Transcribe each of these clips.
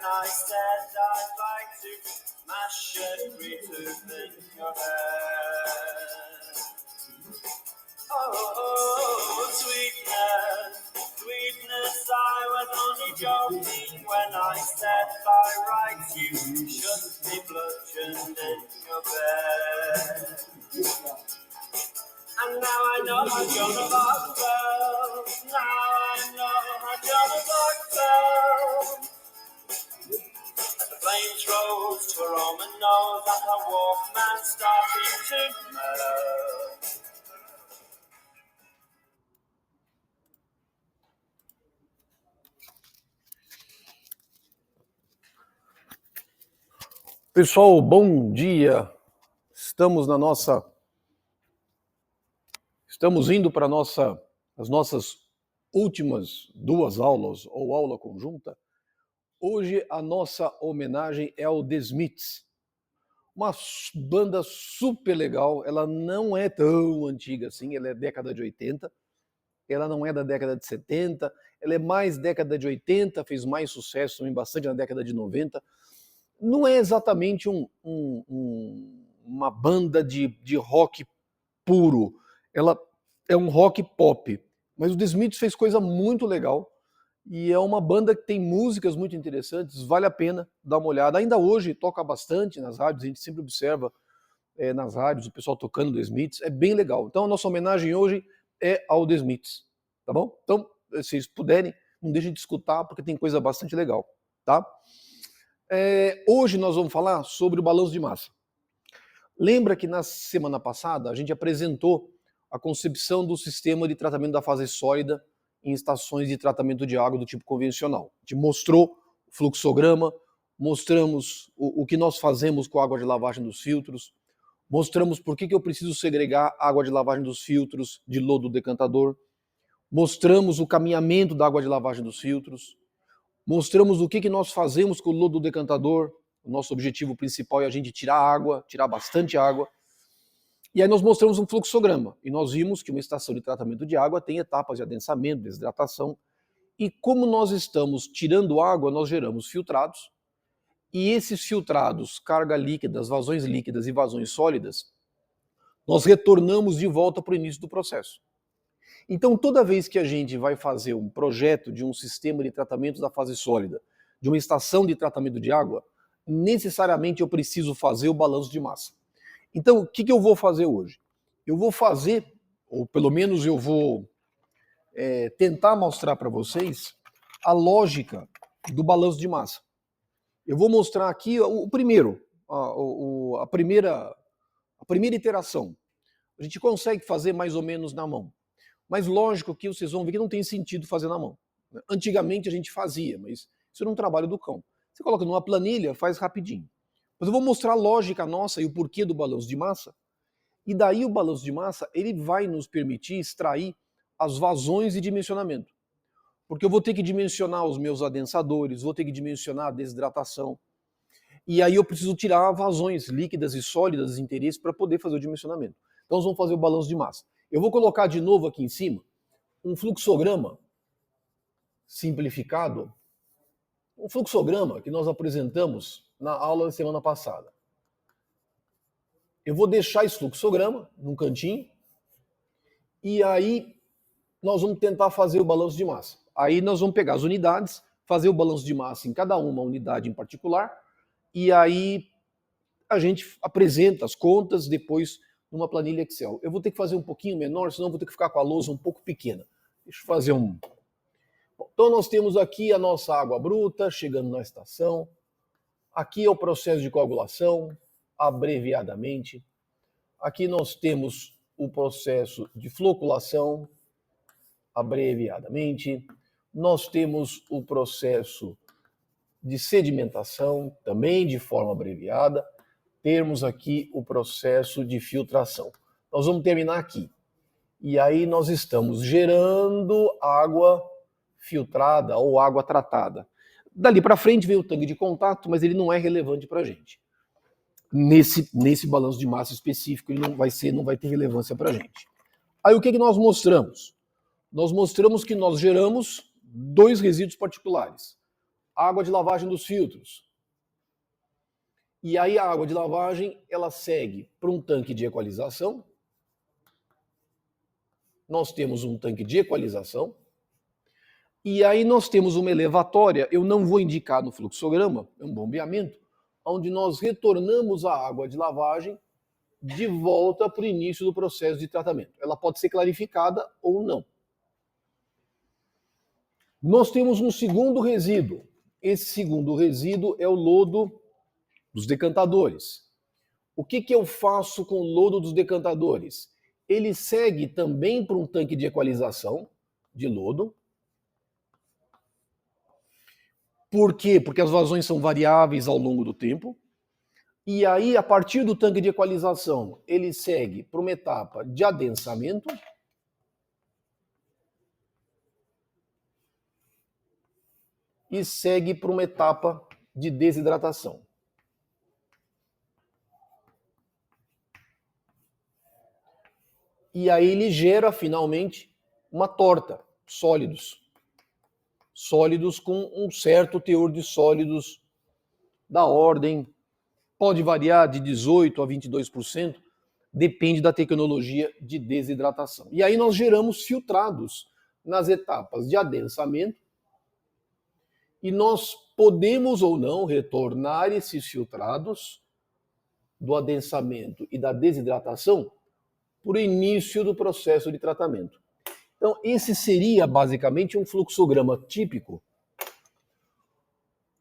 I said I'd like to smash every tooth in your head. Oh, sweetness, sweetness, I was only joking when I said by rights you shouldn't be bludgeoned in your bed. And now I know how Joan of Arc felt. Now I know how Joan of Arc felt. As the flames rose to her Roman nose and her Walkman starting to melt. Pessoal, bom dia. Estamos indo para as nossas últimas 2 aulas ou aula conjunta. Hoje a nossa homenagem é ao The Smiths, uma banda super legal. Ela não é tão antiga assim, ela é década de 80, ela não é da década de 70, ela é mais década de 80, fez mais sucesso também bastante na década de 90. Não é exatamente uma banda de rock puro, ela é um rock pop, mas o The Smiths fez coisa muito legal e é uma banda que tem músicas muito interessantes, vale a pena dar uma olhada. Ainda hoje toca bastante nas rádios, a gente sempre observa nas rádios o pessoal tocando The Smiths, é bem legal. Então a nossa homenagem hoje é ao The Smiths, tá bom? Então, se vocês puderem, não deixem de escutar porque tem coisa bastante legal, tá? Hoje nós vamos falar sobre o balanço de massa. Lembra que na semana passada a gente apresentou a concepção do sistema de tratamento da fase sólida em estações de tratamento de água do tipo convencional. A gente mostrou o fluxograma, mostramos o que nós fazemos com a água de lavagem dos filtros, mostramos por que eu preciso segregar a água de lavagem dos filtros de lodo decantador, mostramos o caminhamento da água de lavagem dos filtros, mostramos o que nós fazemos com o lodo decantador. O nosso objetivo principal é a gente tirar água, tirar bastante água. E aí nós mostramos um fluxograma. E nós vimos que uma estação de tratamento de água tem etapas de adensamento, desidratação. E como nós estamos tirando água, nós geramos filtrados. E esses filtrados, carga líquidas, vazões líquidas e vazões sólidas, nós retornamos de volta para o início do processo. Então, toda vez que a gente vai fazer um projeto de um sistema de tratamento da fase sólida, de uma estação de tratamento de água, necessariamente eu preciso fazer o balanço de massa. Então, o que eu vou fazer hoje? Eu vou fazer, ou pelo menos eu vou tentar mostrar para vocês a lógica do balanço de massa. Eu vou mostrar aqui o primeiro, a primeira iteração. A gente consegue fazer mais ou menos na mão. Mas lógico que vocês vão ver que não tem sentido fazer na mão. Antigamente a gente fazia, mas isso era um trabalho do cão. Você coloca numa planilha, faz rapidinho. Mas eu vou mostrar a lógica nossa e o porquê do balanço de massa. E daí o balanço de massa, ele vai nos permitir extrair as vazões e dimensionamento. Porque eu vou ter que dimensionar os meus adensadores, vou ter que dimensionar a desidratação. E aí eu preciso tirar vazões líquidas e sólidas de interesse para poder fazer o dimensionamento. Então nós vamos fazer o balanço de massa. Eu vou colocar de novo aqui em cima um fluxograma simplificado, um fluxograma que nós apresentamos na aula da semana passada. Eu vou deixar esse fluxograma num cantinho e aí nós vamos tentar fazer o balanço de massa. Aí nós vamos pegar as unidades, fazer o balanço de massa em cada uma unidade em particular e aí a gente apresenta as contas depois numa planilha Excel. Eu vou ter que fazer um pouquinho menor, senão eu vou ter que ficar com a lousa um pouco pequena. Deixa eu fazer um... Bom, então nós temos aqui a nossa água bruta, chegando na estação. Aqui é o processo de coagulação, abreviadamente. Aqui nós temos o processo de floculação, abreviadamente. Nós temos o processo de sedimentação, também de forma abreviada. Temos aqui o processo de filtração. Nós vamos terminar aqui. E aí nós estamos gerando água filtrada ou água tratada. Dali para frente vem o tanque de contato, mas ele não é relevante para a gente. Nesse balanço de massa específico, ele não vai ter relevância para a gente. Aí o que nós mostramos? Nós mostramos que nós geramos 2 resíduos particulares. água de lavagem dos filtros. E aí a água de lavagem, ela segue para um tanque de equalização. Nós temos um tanque de equalização. E aí nós temos uma elevatória, eu não vou indicar no fluxograma, é um bombeamento, onde nós retornamos a água de lavagem de volta para o início do processo de tratamento. Ela pode ser clarificada ou não. Nós temos um segundo resíduo. Esse segundo resíduo é o lodo dos decantadores. O que eu faço com o lodo dos decantadores? Ele segue também para um tanque de equalização de lodo. Por quê? Porque as vazões são variáveis ao longo do tempo. E aí, a partir do tanque de equalização, ele segue para uma etapa de adensamento. E segue para uma etapa de desidratação. E aí ele gera, finalmente, uma torta, sólidos. Sólidos com um certo teor de sólidos da ordem, pode variar de 18% a 22%, depende da tecnologia de desidratação. E aí nós geramos filtrados nas etapas de adensamento, e nós podemos ou não retornar esses filtrados do adensamento e da desidratação para o início do processo de tratamento. Então, esse seria basicamente um fluxograma típico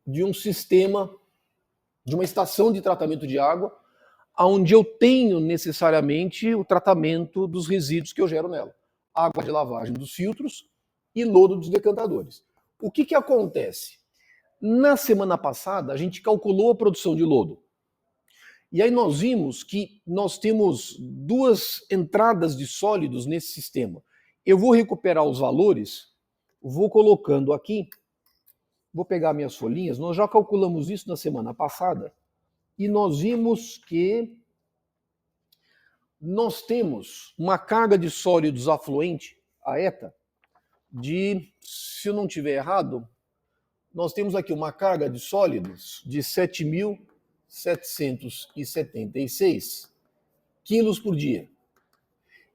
de um sistema, de uma estação de tratamento de água, onde eu tenho necessariamente o tratamento dos resíduos que eu gero nela. Água de lavagem dos filtros e lodo dos decantadores. O que acontece? Na semana passada, a gente calculou a produção de lodo. E aí nós vimos que nós temos duas entradas de sólidos nesse sistema. Eu vou recuperar os valores, vou colocando aqui, vou pegar minhas folhinhas, nós já calculamos isso na semana passada, e nós vimos que nós temos uma carga de sólidos afluente, a ETA, de, se eu não estiver errado, nós temos aqui uma carga de sólidos de 7.776 quilos por dia.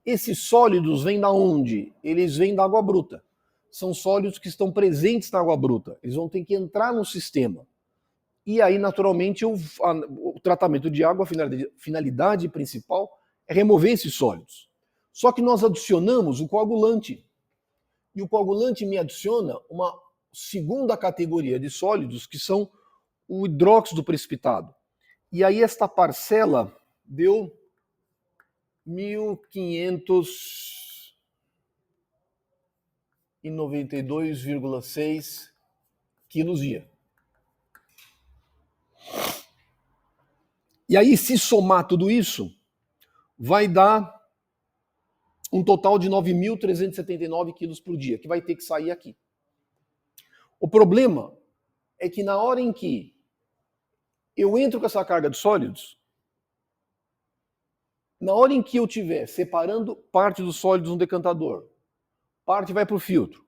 Esses sólidos vêm da onde? Eles vêm da água bruta. São sólidos que estão presentes na água bruta. Eles vão ter que entrar no sistema. E aí, naturalmente, o tratamento de água, a finalidade principal é remover esses sólidos. Só que nós adicionamos o coagulante. E o coagulante me adiciona uma segunda categoria de sólidos, que são o hidróxido precipitado. E aí esta parcela deu 1.592,6 quilos dia. E aí, se somar tudo isso, vai dar um total de 9.379 quilos por dia, que vai ter que sair aqui. O problema é que na hora em que eu entro com essa carga de sólidos, na hora em que eu estiver separando parte dos sólidos no decantador, parte vai para o filtro,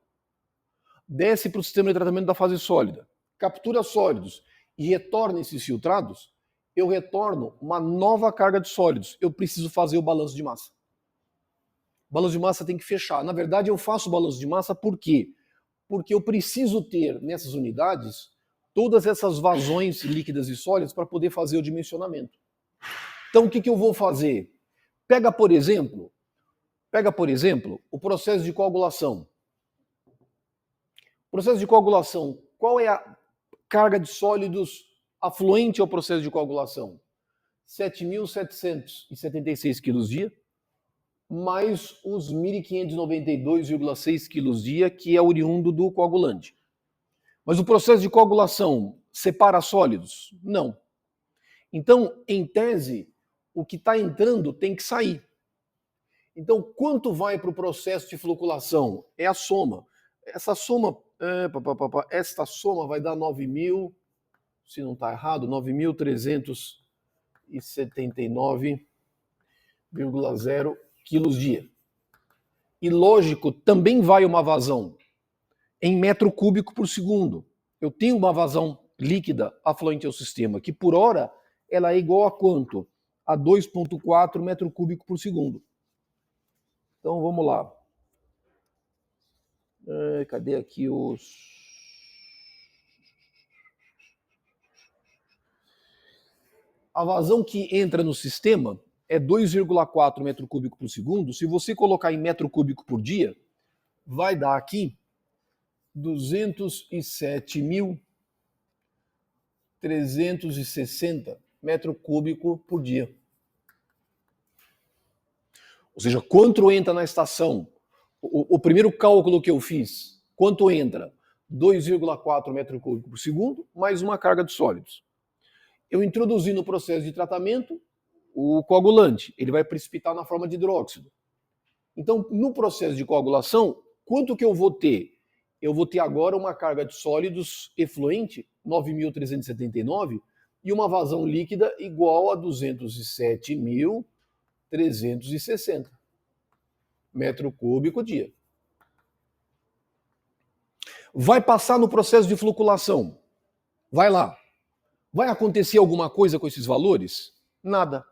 desce para o sistema de tratamento da fase sólida, captura sólidos e retorna esses filtrados, eu retorno uma nova carga de sólidos. Eu preciso fazer o balanço de massa. O balanço de massa tem que fechar. Na verdade, eu faço o balanço de massa por quê? Porque eu preciso ter nessas unidades todas essas vazões líquidas e sólidas para poder fazer o dimensionamento. Então, o que eu vou fazer? Pega, por exemplo, o processo de coagulação. O processo de coagulação, qual é a carga de sólidos afluente ao processo de coagulação? 7.776 quilos dia, mais os 1.592,6 quilos dia, que é oriundo do coagulante. Mas o processo de coagulação separa sólidos? Não. Então, em tese, o que está entrando tem que sair. Então, quanto vai para o processo de floculação? É a soma. Esta soma vai dar 9.000, se não está errado, 9.379,0 quilos dia. E lógico, também vai uma vazão em metro cúbico por segundo. eu tenho uma vazão líquida afluente ao sistema, que por hora ela é igual a quanto? A 2,4 metro cúbico por segundo. Então vamos lá. Cadê aqui os... A vazão que entra no sistema é 2,4 metro cúbico por segundo. Se você colocar em metro cúbico por dia, vai dar aqui 207.360 metro cúbico por dia. Ou seja, quanto entra na estação? O primeiro cálculo que eu fiz, quanto entra? 2,4 metro cúbico por segundo, mais uma carga de sólidos. Eu introduzi no processo de tratamento o coagulante, ele vai precipitar na forma de hidróxido. Então, no processo de coagulação, quanto que eu vou ter? Eu vou ter agora uma carga de sólidos efluente, 9.379, e uma vazão líquida igual a 207.360 metro cúbico dia. Vai passar no processo de floculação. Vai lá. Vai acontecer alguma coisa com esses valores? Nada.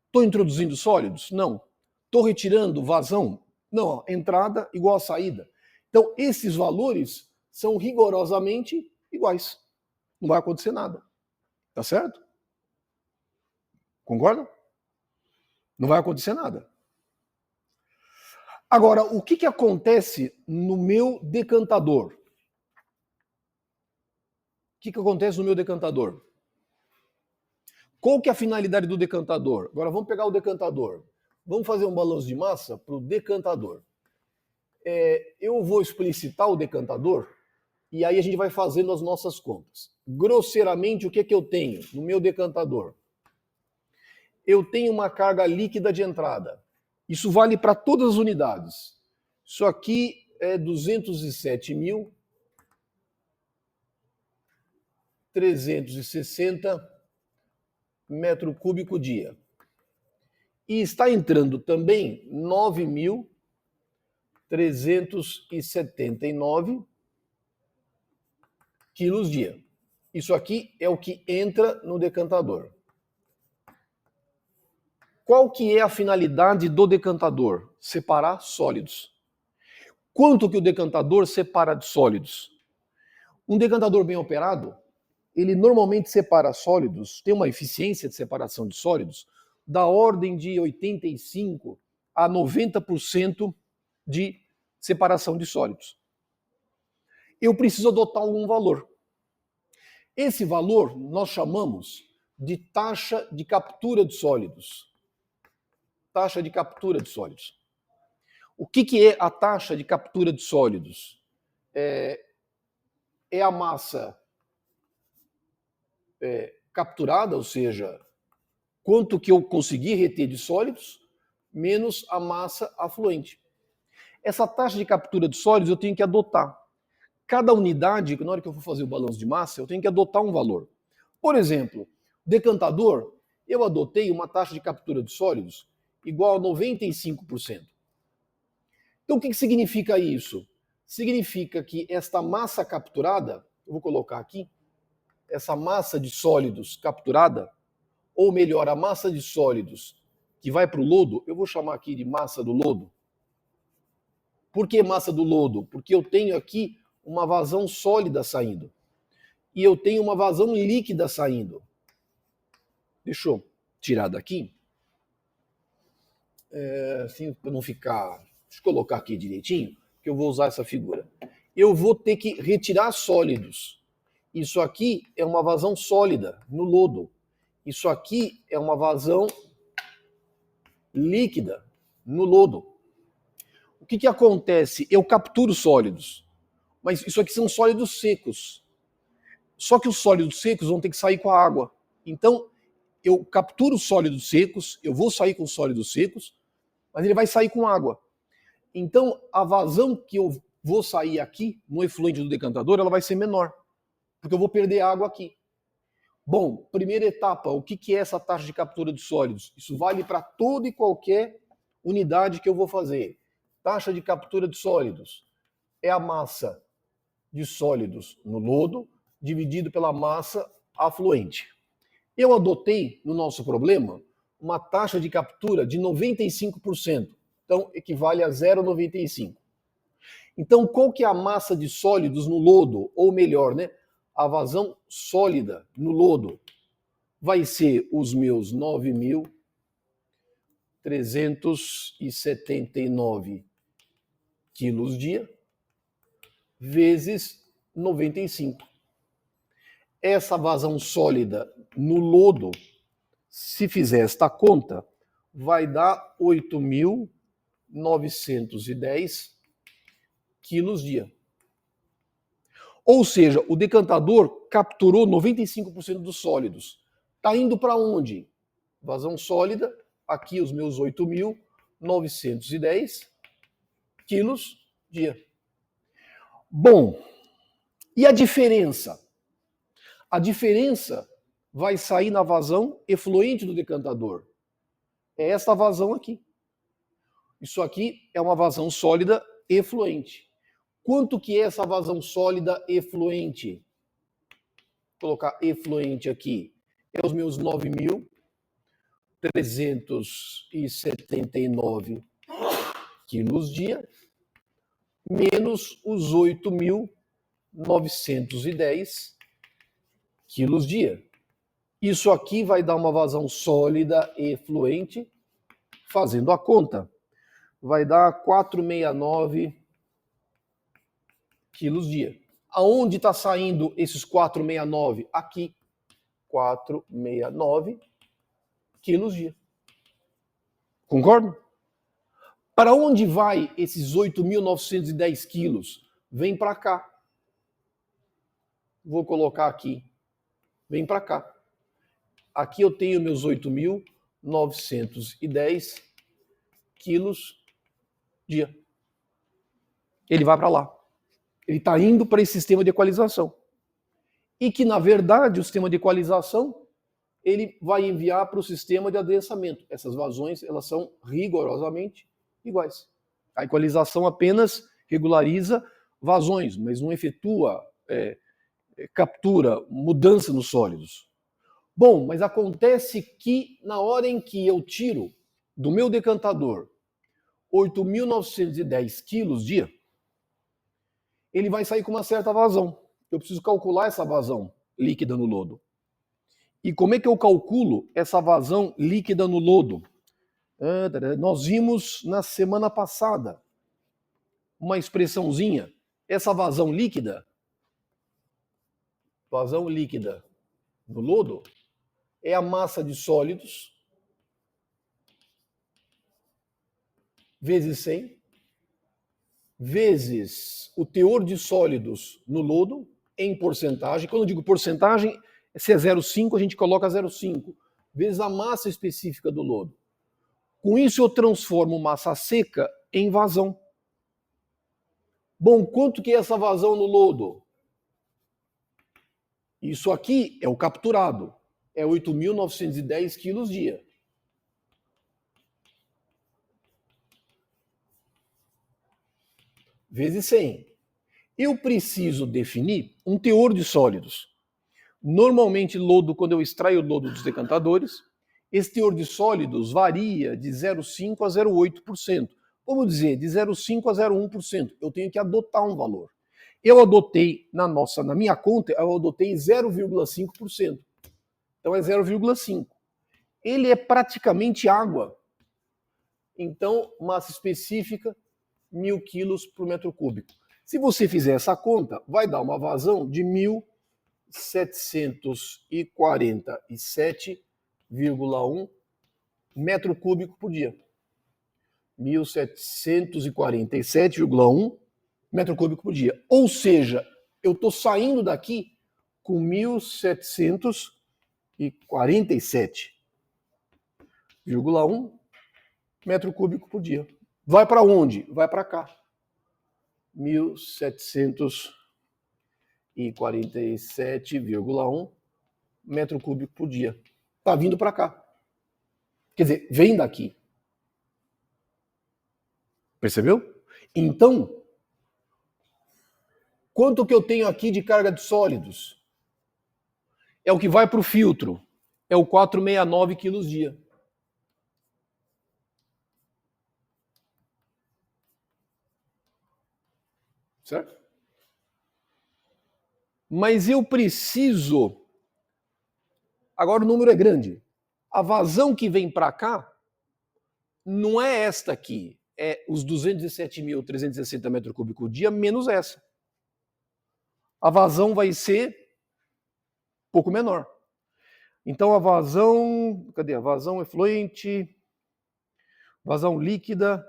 Estou introduzindo sólidos? Não. Estou retirando vazão? Não. Entrada igual a saída. Então, esses valores são rigorosamente iguais. Não vai acontecer nada. Tá certo? Concorda? Não vai acontecer nada. Agora, o que acontece no meu decantador? O que acontece no meu decantador? Qual que é a finalidade do decantador? Agora vamos pegar o decantador. Vamos fazer um balanço de massa para o decantador. Eu vou explicitar o decantador e aí a gente vai fazendo as nossas contas. Grosseiramente, o que eu tenho no meu decantador? Eu tenho uma carga líquida de entrada. Isso vale para todas as unidades. Isso aqui é 207.360 metro cúbico dia. E está entrando também 9.379 quilos dia. Isso aqui é o que entra no decantador. Qual que é a finalidade do decantador? Separar sólidos. Quanto que o decantador separa de sólidos? Um decantador bem operado, ele normalmente separa sólidos, tem uma eficiência de separação de sólidos da ordem de 85% a 90% de separação de sólidos. Eu preciso adotar algum valor. Esse valor nós chamamos de taxa de captura de sólidos. Taxa de captura de sólidos. O que é a taxa de captura de sólidos? É a massa capturada, ou seja, quanto que eu consegui reter de sólidos, menos a massa afluente. Essa taxa de captura de sólidos eu tenho que adotar. Cada unidade, na hora que eu for fazer o balanço de massa, eu tenho que adotar um valor. Por exemplo, decantador, eu adotei uma taxa de captura de sólidos igual a 95%. Então o que significa isso? Significa que esta massa capturada, eu vou colocar aqui, essa massa de sólidos capturada, ou melhor, a massa de sólidos que vai para o lodo, eu vou chamar aqui de massa do lodo. Por que massa do lodo? Porque eu tenho aqui uma vazão sólida saindo. E eu tenho uma vazão líquida saindo. Deixa eu tirar daqui. Assim, para não ficar... Deixa eu colocar aqui direitinho, que eu vou usar essa figura. Eu vou ter que retirar sólidos. Isso aqui é uma vazão sólida no lodo. Isso aqui é uma vazão líquida no lodo. O que acontece? Eu capturo sólidos, mas isso aqui são sólidos secos. Só que os sólidos secos vão ter que sair com a água. Então, eu capturo sólidos secos, eu vou sair com sólidos secos, mas ele vai sair com água. Então, a vazão que eu vou sair aqui, no efluente do decantador, ela vai ser menor, porque eu vou perder água aqui. Bom, primeira etapa, o que é essa taxa de captura de sólidos? Isso vale para toda e qualquer unidade que eu vou fazer. Taxa de captura de sólidos é a massa de sólidos no lodo dividido pela massa afluente. Eu adotei, no nosso problema, uma taxa de captura de 95%. Então, equivale a 0,95. Então, qual que é a massa de sólidos no lodo? Ou melhor, né? A vazão sólida no lodo vai ser os meus 9.379 quilos dia vezes 95. Essa vazão sólida no lodo, se fizer esta conta, vai dar 8.910 quilos dia. Ou seja, o decantador capturou 95% dos sólidos. Está indo para onde? Vazão sólida, aqui os meus 8.910 quilos dia. Bom, e a diferença? A diferença vai sair na vazão efluente do decantador. É esta vazão aqui. Isso aqui é uma vazão sólida efluente. Quanto que é essa vazão sólida efluente? Vou colocar efluente aqui. É os meus 9.379 quilos dia, menos os 8.910 quilos dia. Isso aqui vai dar uma vazão sólida efluente, fazendo a conta, vai dar 469 quilos dia. Aonde está saindo esses 469? Aqui, 469 quilos dia. Concordo? Para onde vai esses 8.910 quilos? Vem para cá. Vou colocar aqui. Vem para cá. Aqui eu tenho meus 8.910 quilos dia. Ele vai para lá. Ele está indo para esse sistema de equalização. E que, na verdade, o sistema de equalização, ele vai enviar para o sistema de adensamento. Essas vazões, elas são rigorosamente iguais. A equalização apenas regulariza vazões, mas não efetua captura, mudança nos sólidos. Bom, mas acontece que na hora em que eu tiro do meu decantador 8.910 quilos dia, ele vai sair com uma certa vazão. Eu preciso calcular essa vazão líquida no lodo. E como é que eu calculo essa vazão líquida no lodo? Nós vimos na semana passada uma expressãozinha. Essa vazão líquida no lodo é a massa de sólidos vezes 100 vezes o teor de sólidos no lodo em porcentagem. Quando eu digo porcentagem, se é 0,5, a gente coloca 0,5 vezes a massa específica do lodo. Com isso eu transformo massa seca em vazão. Bom, quanto que é essa vazão no lodo? Isso aqui é o capturado. É 8.910 quilos dia. Vezes 100. Eu preciso definir um teor de sólidos. Normalmente, lodo, quando eu extraio o lodo dos decantadores, esse teor de sólidos varia de 0,5% a 0,8%. Vamos dizer, de 0,5% a 0,1%. Eu tenho que adotar um valor. Eu adotei, na minha conta, eu adotei 0,5%. Então é 0,5%. Ele é praticamente água. Então, massa específica, 1.000 quilos por metro cúbico. Se você fizer essa conta, vai dar uma vazão de 1.747,1 metro cúbico por dia. 1.747,1 metro cúbico por dia. Ou seja, eu estou saindo daqui com 1.747,1 metro cúbico por dia. Vai para onde? Vai para cá. 1.747,1 metro cúbico por dia. Está vindo para cá. Quer dizer, vem daqui. Percebeu? Então, quanto que eu tenho aqui de carga de sólidos? é o que vai para o filtro, é o 469 quilos dia. Certo? Mas eu preciso... Agora o número é grande. A vazão que vem para cá não é esta aqui, é os 207.360 metros cúbicos por dia menos essa. A vazão vai ser um pouco menor. Então a vazão, cadê? A vazão efluente, vazão líquida,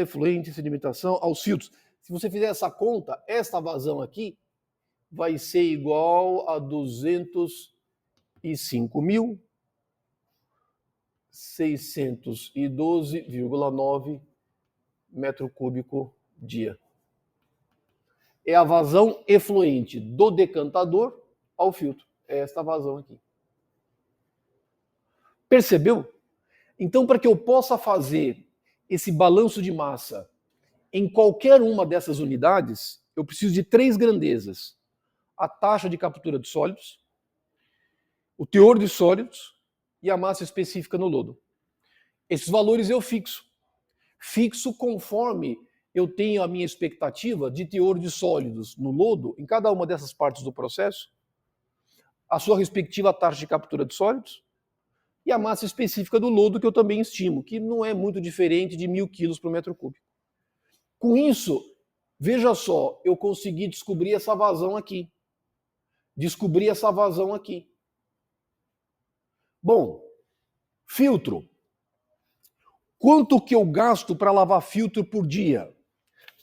efluente, sedimentação aos filtros. Se você fizer essa conta, esta vazão aqui vai ser igual a 205.612,9 metro cúbico dia. É a vazão efluente do decantador ao filtro. É esta vazão aqui. Percebeu? Então, para que eu possa fazer esse balanço de massa em qualquer uma dessas unidades, eu preciso de 3 grandezas. A taxa de captura de sólidos, o teor de sólidos e a massa específica no lodo. Esses valores eu fixo. Fixo conforme eu tenho a minha expectativa de teor de sólidos no lodo, em cada uma dessas partes do processo, a sua respectiva taxa de captura de sólidos e a massa específica do lodo, que eu também estimo, que não é muito diferente de 1.000 quilos por metro cúbico. Com isso, veja só, eu consegui descobrir essa vazão aqui. Descobrir essa vazão aqui. Bom, filtro. Quanto que eu gasto para lavar filtro por dia?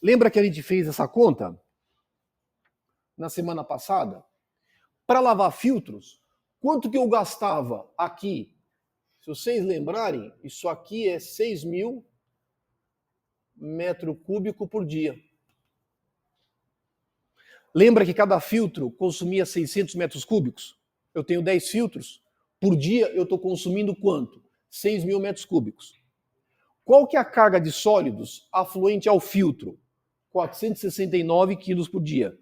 Lembra que a gente fez essa conta na semana passada? Para lavar filtros, quanto que eu gastava aqui? Se vocês lembrarem, isso aqui é 6.000 metro cúbico por dia. Lembra que cada filtro consumia 600 metros cúbicos? Eu tenho 10 filtros. Por dia eu estou consumindo quanto? 6.000 metros cúbicos. Qual que é a carga de sólidos afluente ao filtro? 469 quilos por dia.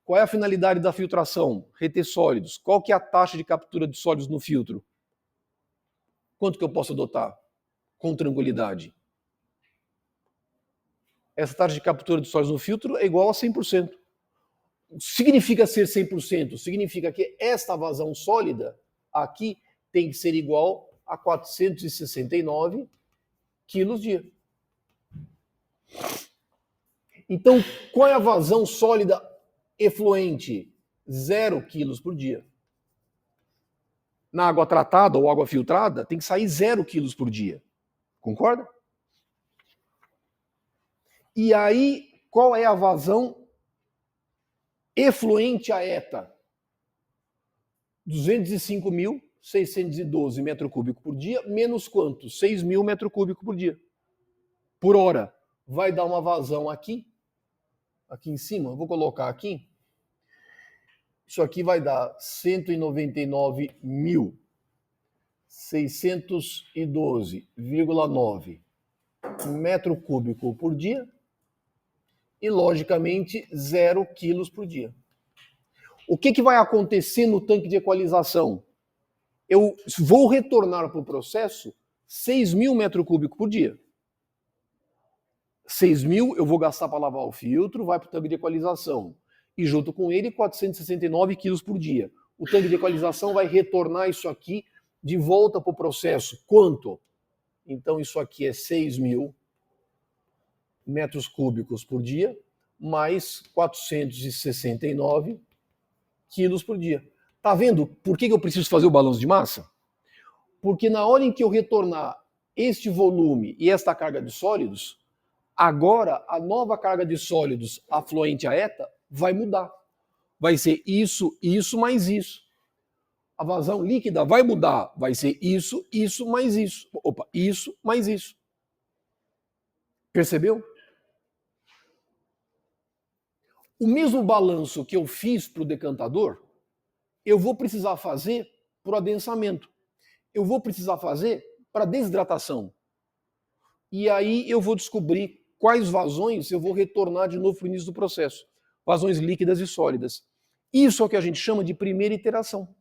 Qual é a finalidade da filtração? Reter sólidos. Qual que é a taxa de captura de sólidos no filtro? Quanto que eu posso adotar? Com tranquilidade. Essa taxa de captura de sólidos no filtro é igual a 100%. Significa ser 100%? Significa que esta vazão sólida aqui tem que ser igual a 469 quilos dia. Então, qual é a vazão sólida efluente? 0 quilos por dia. Na água tratada ou água filtrada, tem que sair 0 quilos por dia. Concorda? E aí, qual é a vazão efluente a ETA? 205.612 metro cúbico por dia, menos quanto? 6.000 metro cúbico por dia. Por hora. Vai dar uma vazão aqui em cima, eu vou colocar aqui. Isso aqui vai dar 199.612,9 metro cúbico por dia e, logicamente, 0 quilos por dia. O que vai acontecer no tanque de equalização? Eu vou retornar para o processo 6.000 metros cúbicos por dia. 6.000 eu vou gastar para lavar o filtro, vai para o tanque de equalização. E junto com ele, 469 quilos por dia. O tanque de equalização vai retornar isso aqui de volta para o processo. Quanto? Então isso aqui é 6.000 metros cúbicos por dia, mais 469 quilos por dia. Tá vendo por que eu preciso fazer o balanço de massa? Porque na hora em que eu retornar este volume e esta carga de sólidos, agora a nova carga de sólidos afluente a ETA vai mudar. Vai ser isso, isso mais isso. A vazão líquida vai mudar. Vai ser isso, isso mais isso. Opa, isso mais isso. Percebeu? O mesmo balanço que eu fiz para o decantador, eu vou precisar fazer para o adensamento. Eu vou precisar fazer para a desidratação. E aí eu vou descobrir quais vazões eu vou retornar de novo para o início do processo. Vazões líquidas e sólidas. Isso é o que a gente chama de primeira iteração.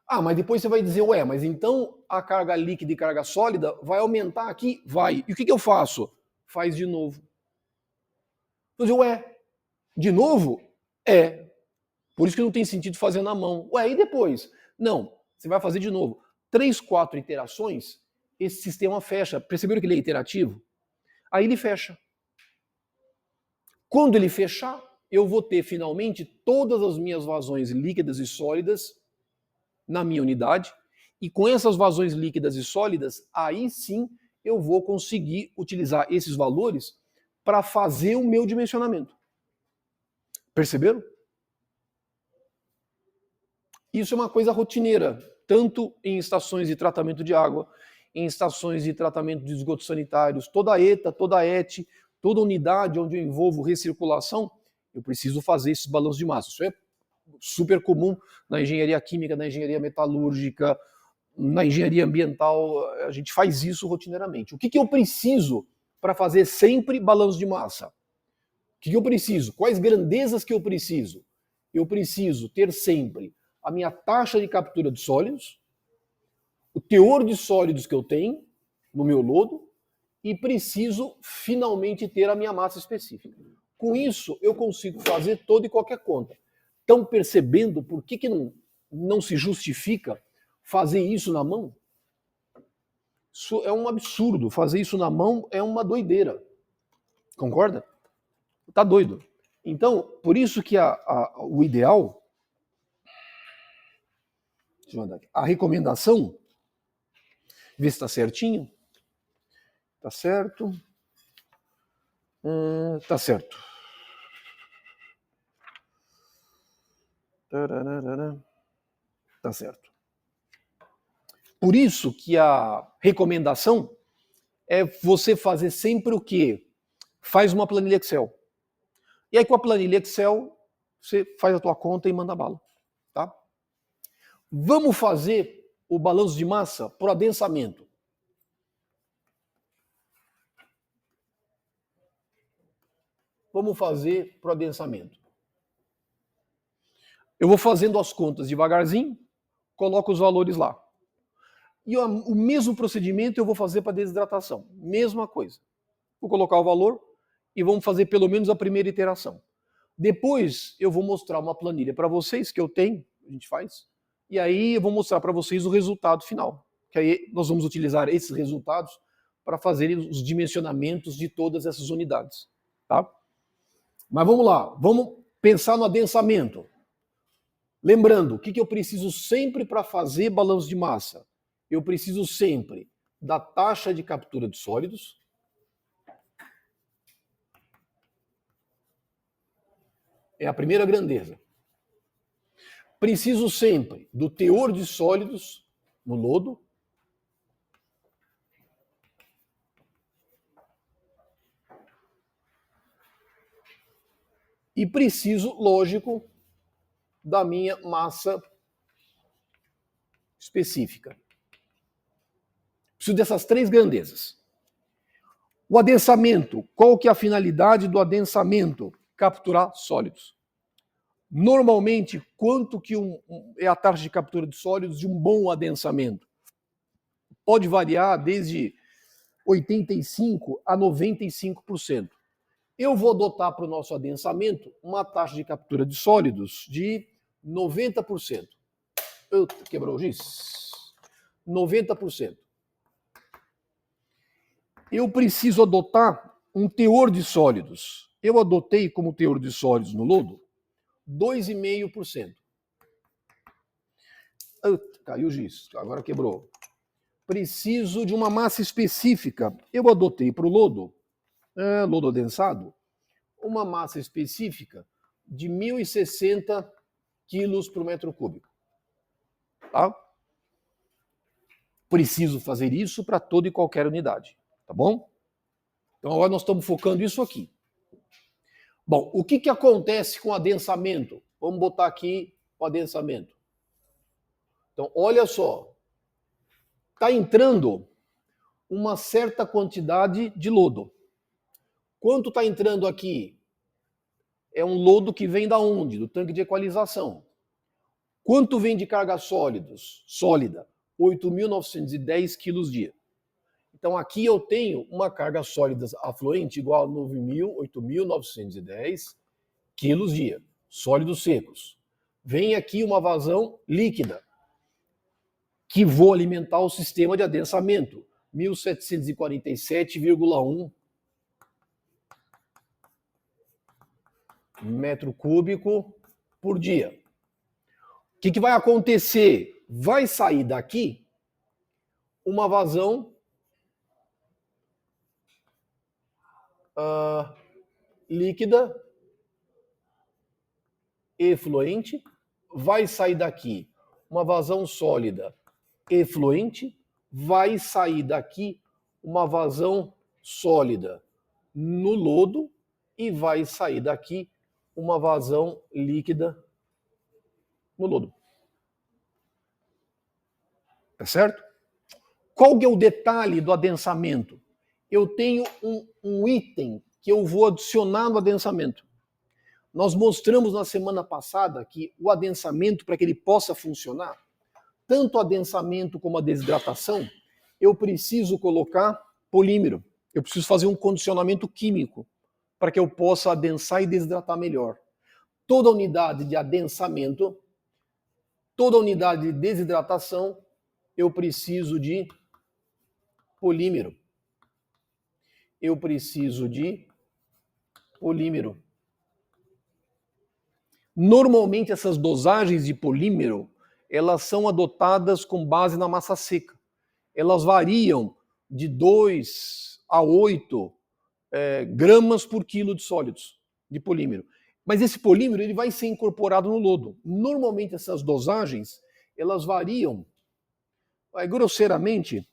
Ah, mas depois você vai dizer, ué, mas então a carga líquida e carga sólida vai aumentar aqui? Vai. E o que eu faço? Faz de novo. Então, dizer, ué, de novo? É. Por isso que não tem sentido fazer na mão. Ué, e depois? Não, você vai fazer de novo. 3, 4 iterações, esse sistema fecha. Perceberam que ele é iterativo? Aí ele fecha. Quando ele fechar, eu vou ter finalmente todas as minhas vazões líquidas e sólidas na minha unidade, e com essas vazões líquidas e sólidas, aí sim eu vou conseguir utilizar esses valores para fazer o meu dimensionamento. Perceberam? Isso é uma coisa rotineira, tanto em estações de tratamento de água, em estações de tratamento de esgotos sanitários, toda ETA, toda ET, toda unidade onde eu envolvo recirculação, eu preciso fazer esses balanços de massa. Isso é super comum na engenharia química, na engenharia metalúrgica, na engenharia ambiental, a gente faz isso rotineiramente. O que eu preciso para fazer sempre balanço de massa? O que eu preciso? Quais grandezas que eu preciso? Eu preciso ter sempre a minha taxa de captura de sólidos, o teor de sólidos que eu tenho no meu lodo, e preciso finalmente ter a minha massa específica. Com isso, eu consigo fazer toda e qualquer conta. Estão percebendo por que não se justifica fazer isso na mão? Isso é um absurdo. Fazer isso na mão é uma doideira. Concorda? Tá doido. Então, por isso que o ideal, deixa eu mandar aqui, a recomendação, ver se está certinho. Tá certo. Tá certo. Tá certo. Por isso que a recomendação é você fazer sempre o quê? Faz uma planilha Excel. E aí com a planilha Excel, você faz a tua conta e manda bala. Tá? Vamos fazer o balanço de massa por adensamento. Vamos fazer por adensamento. Eu vou fazendo as contas devagarzinho, coloco os valores lá. E o mesmo procedimento eu vou fazer para desidratação. Mesma coisa. Vou colocar o valor e vamos fazer pelo menos a primeira iteração. Depois eu vou mostrar uma planilha para vocês que eu tenho, a gente faz, e aí eu vou mostrar para vocês o resultado final. Que aí nós vamos utilizar esses resultados para fazer os dimensionamentos de todas essas unidades. Tá? Mas vamos lá, vamos pensar no adensamento. Lembrando, o que eu preciso sempre para fazer balanço de massa? Eu preciso sempre da taxa de captura de sólidos, é a primeira grandeza. Preciso sempre do teor de sólidos no lodo. E preciso, lógico, da minha massa específica. Preciso dessas 3 grandezas. O adensamento, qual que é a finalidade do adensamento? Capturar sólidos. Normalmente, quanto que é a taxa de captura de sólidos de um bom adensamento? Pode variar desde 85% a 95%. Eu vou adotar para o nosso adensamento uma taxa de captura de sólidos de 90%. Quebrou o giz? 90%. Eu preciso adotar um teor de sólidos. Eu adotei como teor de sólidos no lodo 2,5%. Caiu o giz, agora quebrou. Preciso de uma massa específica. Eu adotei para o lodo, lodo adensado, uma massa específica de 1.060 quilos por metro cúbico. Tá? Preciso fazer isso para toda e qualquer unidade. Tá bom? Então agora nós estamos focando isso aqui. Bom, o que acontece com o adensamento? Vamos botar aqui o adensamento. Então, olha só. Está entrando uma certa quantidade de lodo. Quanto está entrando aqui? é um lodo que vem da onde? Do tanque de equalização. Quanto vem de carga sólida? 8.910 quilos dia. Então aqui eu tenho uma carga sólida afluente igual a 8.910 quilos dia, sólidos secos. Vem aqui uma vazão líquida, que vou alimentar o sistema de adensamento, 1.747,1 metro cúbico por dia. O que vai acontecer? Vai sair daqui uma vazão líquida efluente, vai sair daqui uma vazão sólida efluente, vai sair daqui uma vazão sólida no lodo e vai sair daqui uma vazão líquida no lodo. Tá certo? Qual que é o detalhe do adensamento? Eu tenho um item que eu vou adicionar no adensamento. Nós mostramos na semana passada que o adensamento, para que ele possa funcionar, tanto o adensamento como a desidratação, eu preciso colocar polímero. Eu preciso fazer um condicionamento químico para que eu possa adensar e desidratar melhor. Toda unidade de adensamento, toda unidade de desidratação, eu preciso de polímero. Eu preciso de polímero. Normalmente essas dosagens de polímero, elas são adotadas com base na massa seca. Elas variam de 2 a 8 gramas por quilo de sólidos de polímero. Mas esse polímero ele vai ser incorporado no lodo. Normalmente essas dosagens, elas variam, grosseiramente,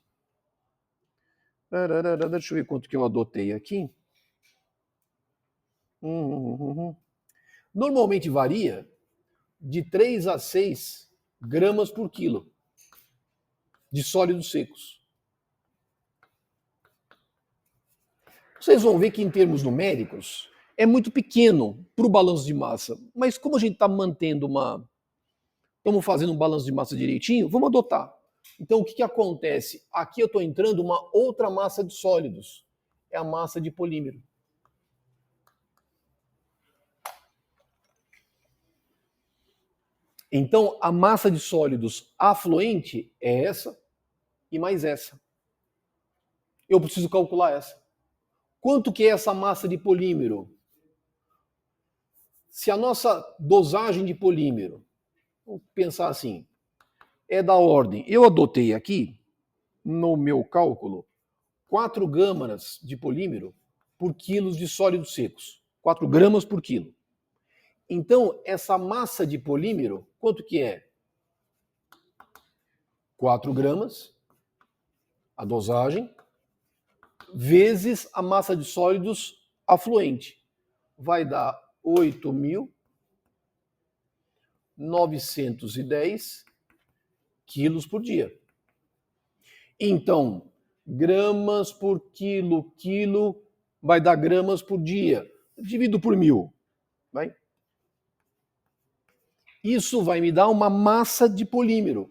deixa eu ver quanto que eu adotei aqui. Normalmente varia de 3 a 6 gramas por quilo de sólidos secos. Vocês vão ver que em termos numéricos é muito pequeno para o balanço de massa, mas como a gente está estamos fazendo um balanço de massa direitinho, vamos adotar. Então o que acontece? Aqui eu estou entrando uma outra massa de sólidos, é a massa de polímero. Então, a massa de sólidos afluente é essa e mais essa. Eu preciso calcular essa. Quanto que é essa massa de polímero? Se a nossa dosagem de polímero, vamos pensar assim, é da ordem, eu adotei aqui, no meu cálculo, 4 gramas de polímero por quilos de sólidos secos. 4 gramas por quilo. Então, essa massa de polímero, quanto que é? 4 gramas, a dosagem, vezes a massa de sólidos afluente. Vai dar 8.910 quilos por dia. Então, gramas por quilo, vai dar gramas por dia. Divido por 1.000. Vai? Isso vai me dar uma massa de polímero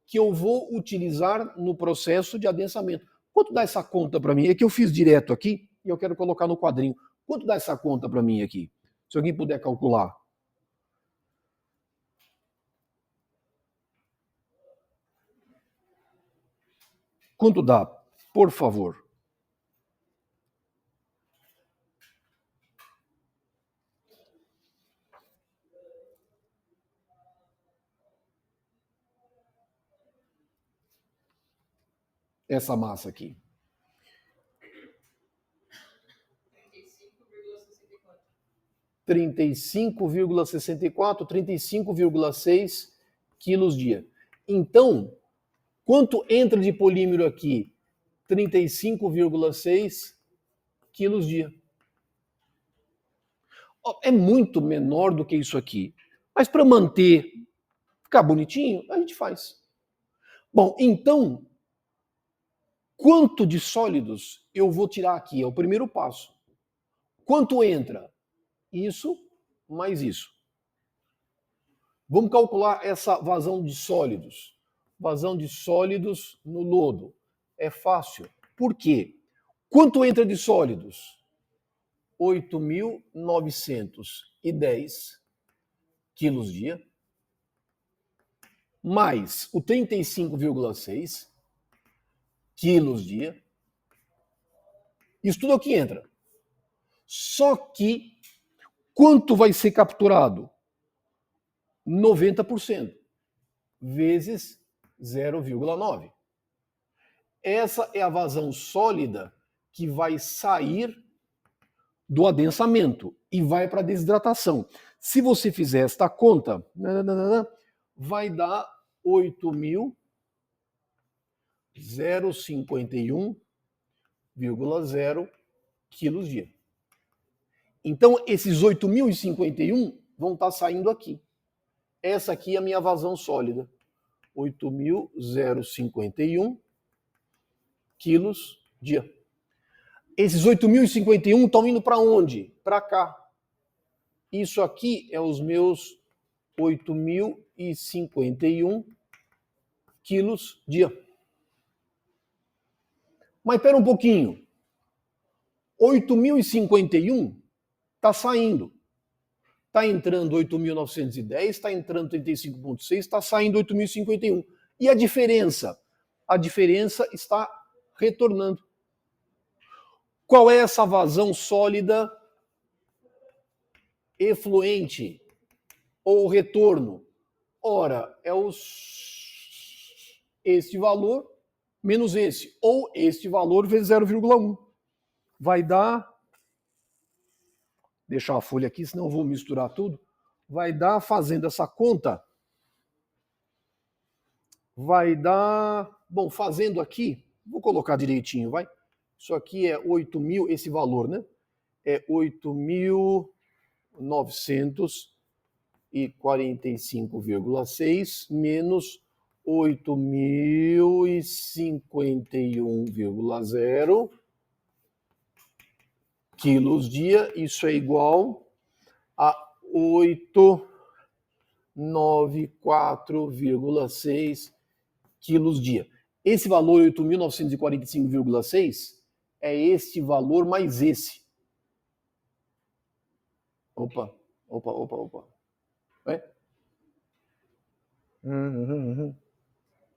que eu vou utilizar no processo de adensamento. Quanto dá essa conta para mim? É que eu fiz direto aqui e eu quero colocar no quadrinho. Quanto dá essa conta para mim aqui? Se alguém puder calcular. Quanto dá? Por favor. Essa massa aqui. 35,64, 35,6 quilos dia. Então, quanto entra de polímero aqui? 35,6 quilos dia. É muito menor do que isso aqui. Mas para manter, ficar bonitinho, a gente faz. Bom, então, quanto de sólidos eu vou tirar aqui? É o primeiro passo. Quanto entra? Isso mais isso. Vamos calcular essa vazão de sólidos. Vazão de sólidos no lodo. É fácil. Por quê? Quanto entra de sólidos? 8.910 quilos dia, mais o 35,6 quilos dia. Isso tudo é o que entra. Só que quanto vai ser capturado? 90% vezes 0,9. Essa é a vazão sólida que vai sair do adensamento e vai para a desidratação. Se você fizer esta conta, vai dar 8.051,0 quilos dia. Então, esses 8.051 vão estar saindo aqui. Essa aqui é a minha vazão sólida. 8.051 quilos dia. Esses 8.051 estão indo para onde? Para cá. Isso aqui é os meus 8.051 quilos dia. Mas espera um pouquinho. 8.051 está saindo. Está entrando 8.910, está entrando 35,6, está saindo 8.051. E a diferença? A diferença está retornando. Qual é essa vazão sólida efluente ou retorno? Ora, é este valor menos esse, ou este valor vezes 0,1. Vai dar, deixar a folha aqui, senão eu vou misturar tudo, vai dar, fazendo essa conta, vai dar, bom, fazendo aqui, vou colocar direitinho, vai. Isso aqui é 8.000, esse valor, né? É 8.945,6 menos 8.051,0 quilos dia. Isso é igual a 894,6 quilos dia. Esse valor, 8.945,6, é este valor mais esse. Opa. É?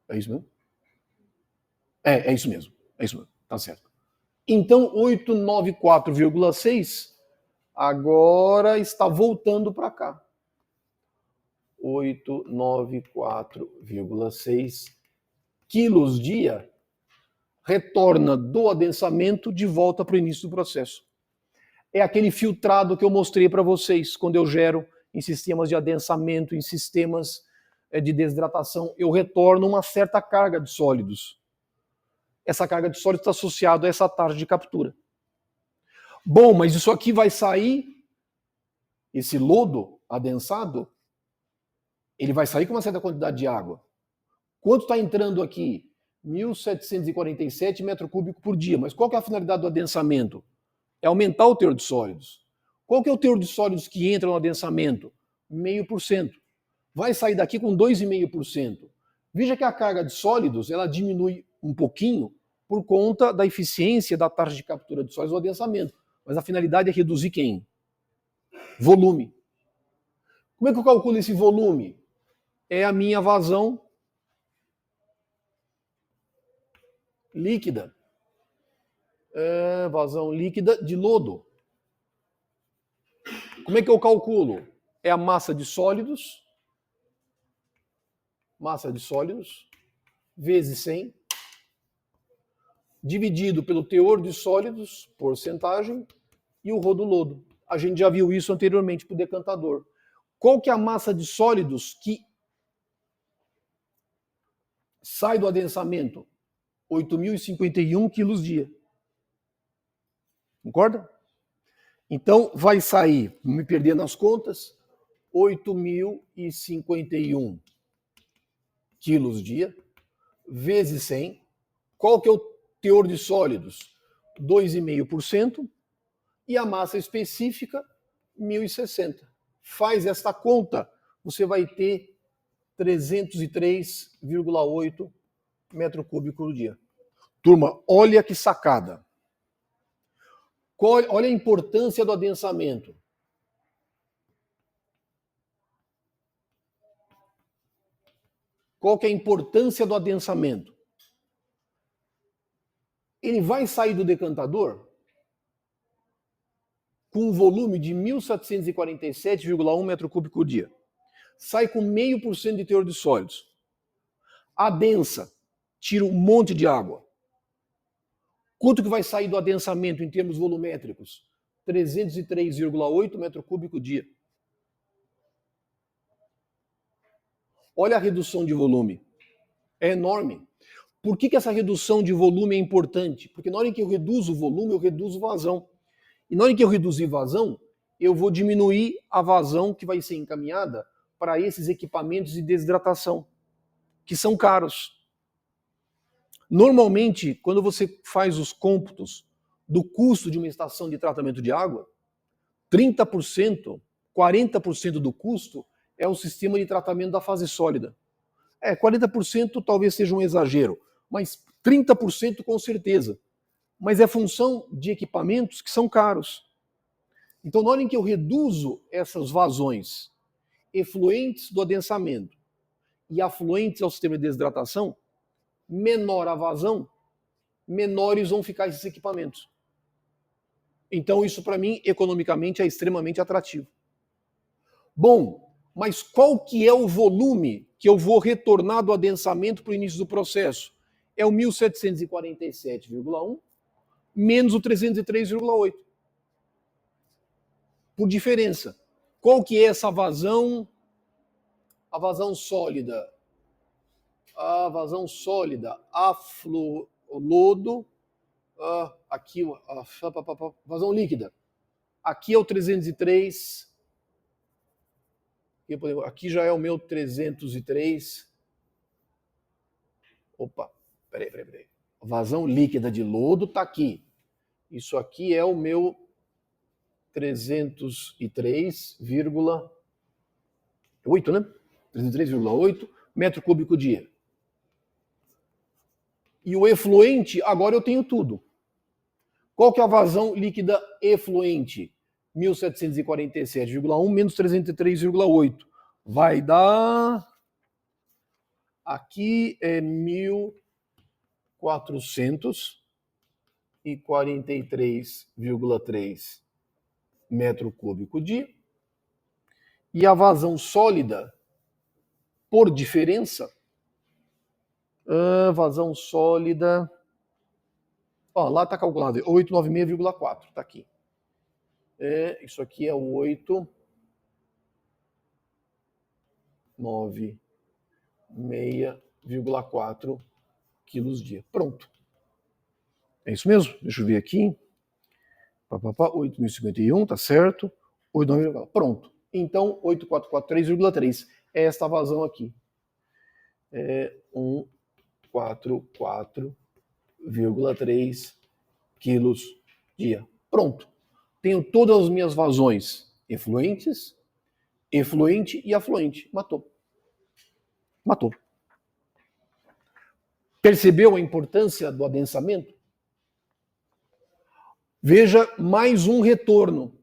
É isso mesmo? É isso mesmo. É isso mesmo. Tá certo. Então, 894,6 agora está voltando para cá. 894,6 quilos dia retorna do adensamento de volta para o início do processo. É aquele filtrado que eu mostrei para vocês quando eu gero em sistemas de adensamento, em sistemas de desidratação, eu retorno uma certa carga de sólidos. Essa carga de sólidos está associada a essa taxa de captura. Bom, mas isso aqui vai sair, esse lodo adensado, ele vai sair com uma certa quantidade de água. Quanto está entrando aqui? 1.747 metros cúbicos por dia. Mas qual que é a finalidade do adensamento? É aumentar o teor de sólidos. Qual que é o teor de sólidos que entra no adensamento? 0,5%. Vai sair daqui com 2,5%. Veja que a carga de sólidos ela diminui um pouquinho por conta da eficiência da taxa de captura de sólidos no adensamento. Mas a finalidade é reduzir quem? Volume. Como é que eu calculo esse volume? É a minha vazão líquida. Vazão líquida de lodo. Como é que eu calculo? É a massa de sólidos vezes 100, dividido pelo teor de sólidos, porcentagem, e o rho do lodo. A gente já viu isso anteriormente para o decantador. Qual que é a massa de sólidos que sai do adensamento? 8.051 quilos dia. Concorda? Então, vai sair, me perder nas contas, 8.051 quilos dia, vezes 100. Qual que é o teor de sólidos? 2,5%. E a massa específica, 1.060. faz esta conta, você vai ter 303,8 metro cúbico por dia. Turma, olha que sacada. Olha a importância do adensamento. Qual que é a importância do adensamento? Ele vai sair do decantador com um volume de 1.747,1 metro cúbico por dia. Sai com 0,5% de teor de sólidos. Adensa, tira um monte de água. Quanto que vai sair do adensamento em termos volumétricos? 303,8 metro cúbico por dia. Olha a redução de volume. É enorme. Por que essa redução de volume é importante? Porque na hora em que eu reduzo o volume, eu reduzo vazão. E na hora em que eu reduzir vazão, eu vou diminuir a vazão que vai ser encaminhada para esses equipamentos de desidratação, que são caros. Normalmente, quando você faz os cômputos do custo de uma estação de tratamento de água, 30%, 40% do custo é o sistema de tratamento da fase sólida. 40% talvez seja um exagero, mas 30% com certeza. Mas é função de equipamentos que são caros. Então, na hora em que eu reduzo essas vazões efluentes do adensamento e afluentes ao sistema de desidratação, menor a vazão, menores vão ficar esses equipamentos. Então, isso para mim, economicamente, é extremamente atrativo. Bom, mas qual que é o volume que eu vou retornar do adensamento para o início do processo? É o 1.747,1 menos o 303,8. Por diferença. Qual que é essa vazão? A vazão sólida. A vazão sólida, lodo, aqui a vazão líquida. Aqui é o 303. Aqui já é o meu 303. Opa, peraí. Vazão líquida de lodo está aqui. Isso aqui é o meu 303,8, né? 303,8 metro cúbico dia. E o efluente, agora eu tenho tudo. Qual que é a vazão líquida efluente? 1.747,1 menos 303,8. Vai dar... Aqui é 1.443,3 metro cúbico dia. E a vazão sólida, por diferença, vazão sólida, lá está calculado, 896,4, está aqui. Isso aqui é o 896,4 quilos dia. Pronto. É isso mesmo? Deixa eu ver aqui. 8.051, tá certo. 8,9, pronto. Então, 8.443,3 é esta vazão aqui. 144,3 quilos dia. Pronto. Tenho todas as minhas vazões efluentes, efluente e afluente. Matou. Percebeu a importância do adensamento? Veja mais um retorno.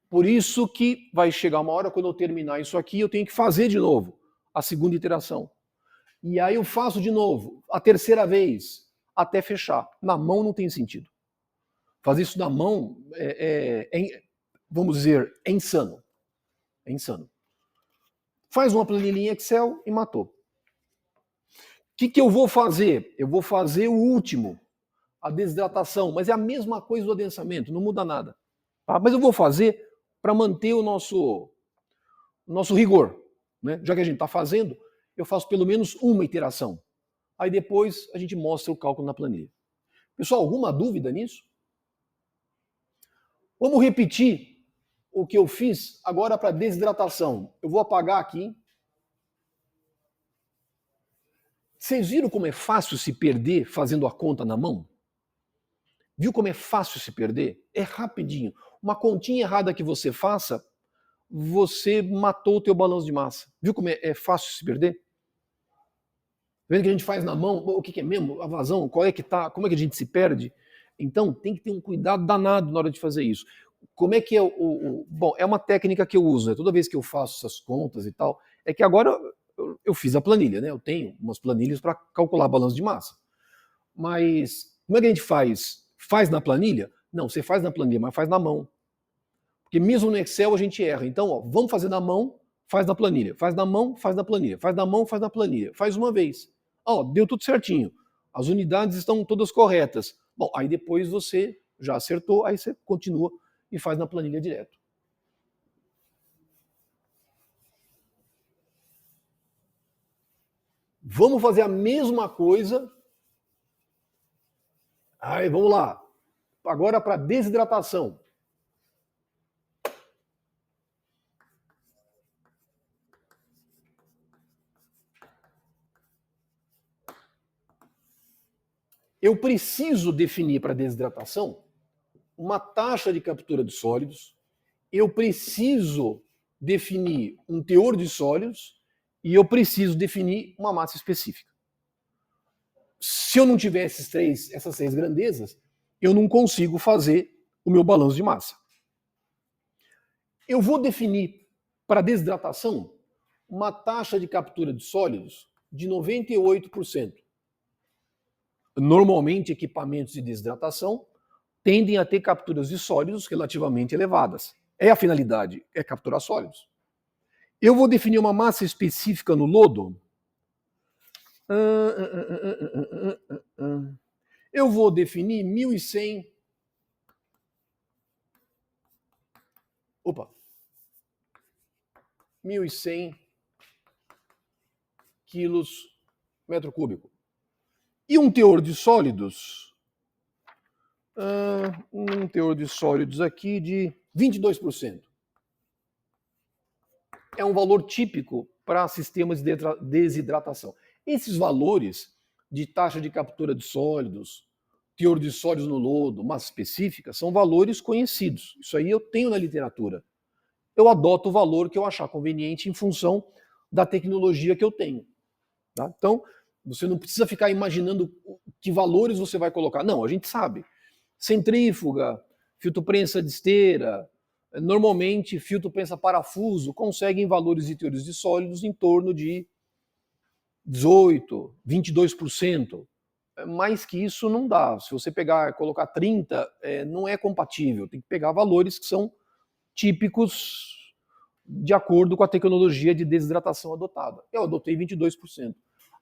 Por isso que vai chegar uma hora, quando eu terminar isso aqui, eu tenho que fazer de novo a segunda iteração. E aí eu faço de novo, a terceira vez, até fechar. Na mão não tem sentido. Fazer isso na mão vamos dizer, é insano. É insano. Faz uma planilhinha Excel e matou. O que eu vou fazer? Eu vou fazer o último, a desidratação, mas é a mesma coisa do adensamento, não muda nada. Tá? Mas eu vou fazer para manter o nosso rigor. Né? Já que a gente está fazendo, eu faço pelo menos uma iteração. Aí depois a gente mostra o cálculo na planilha. Pessoal, alguma dúvida nisso? Vamos repetir o que eu fiz agora para desidratação. Eu vou apagar aqui. Vocês viram como é fácil se perder fazendo a conta na mão? Viu como é fácil se perder? É rapidinho. uma continha errada que você faça, você matou o teu balanço de massa. Viu como é fácil se perder? Vendo que a gente faz na mão, o que é mesmo? A vazão, qual é que tá? Como é que a gente se perde? Então, tem que ter um cuidado danado na hora de fazer isso. Como é que é Bom, é uma técnica que eu uso, né? Toda vez que eu faço essas contas e tal, é que agora eu fiz a planilha, né? Eu tenho umas planilhas para calcular balanço de massa. Mas como é que a gente faz? Faz na planilha? Não, você faz na planilha, mas faz na mão. Porque mesmo no Excel a gente erra. Então, ó, vamos fazer na mão, faz na planilha. Faz na mão, faz na planilha. Faz na mão, faz na planilha. Faz uma vez. Ó, deu tudo certinho. As unidades estão todas corretas. Bom, aí depois você já acertou, aí você continua e faz na planilha direto. Vamos fazer a mesma coisa. Aí, vamos lá. Agora para desidratação. Eu preciso definir para desidratação uma taxa de captura de sólidos, eu preciso definir um teor de sólidos e eu preciso definir uma massa específica. Se eu não tiver essas seis grandezas, eu não consigo fazer o meu balanço de massa. Eu vou definir para desidratação uma taxa de captura de sólidos de 98%. Normalmente, equipamentos de desidratação tendem a ter capturas de sólidos relativamente elevadas. É a finalidade, é capturar sólidos. Eu vou definir uma massa específica no lodo. Eu vou definir 1.100. Opa! 1.100 quilos metro cúbico. E um teor de sólidos? Um teor de sólidos aqui de 22%. É um valor típico para sistemas de desidratação. Esses valores de taxa de captura de sólidos, teor de sólidos no lodo, massa específica, são valores conhecidos. Isso aí eu tenho na literatura. Eu adoto o valor que eu achar conveniente em função da tecnologia que eu tenho. Tá? Então, você não precisa ficar imaginando que valores você vai colocar. Não, a gente sabe. Centrífuga, filtro prensa de esteira, normalmente filtro prensa parafuso, conseguem valores de teores de sólidos em torno de 18%, 22%. Mais que isso não dá. Se você pegar, colocar 30%, não é compatível. Tem que pegar valores que são típicos de acordo com a tecnologia de desidratação adotada. Eu adotei 22%.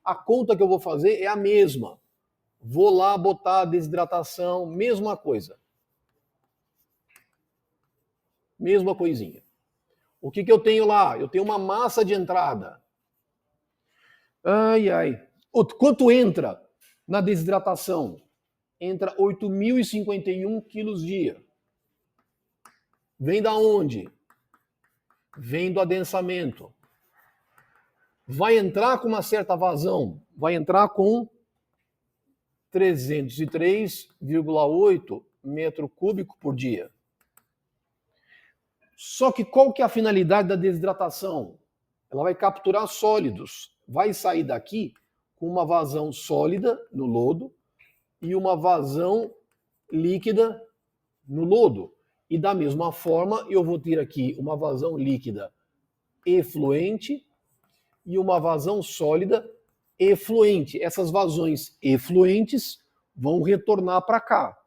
A conta que eu vou fazer é a mesma. Vou lá botar a desidratação, mesma coisa. Mesma coisinha. O que eu tenho lá? Eu tenho uma massa de entrada. Quanto entra na desidratação? Entra 8.051 quilos dia. Vem da onde? Vem do adensamento. Vai entrar com uma certa vazão? Vai entrar com 303,8 metro cúbico por dia. Só que qual que é a finalidade da desidratação? Ela vai capturar sólidos. Vai sair daqui com uma vazão sólida no lodo e uma vazão líquida no lodo. E da mesma forma, eu vou ter aqui uma vazão líquida efluente e uma vazão sólida efluente. Essas vazões efluentes vão retornar para cá.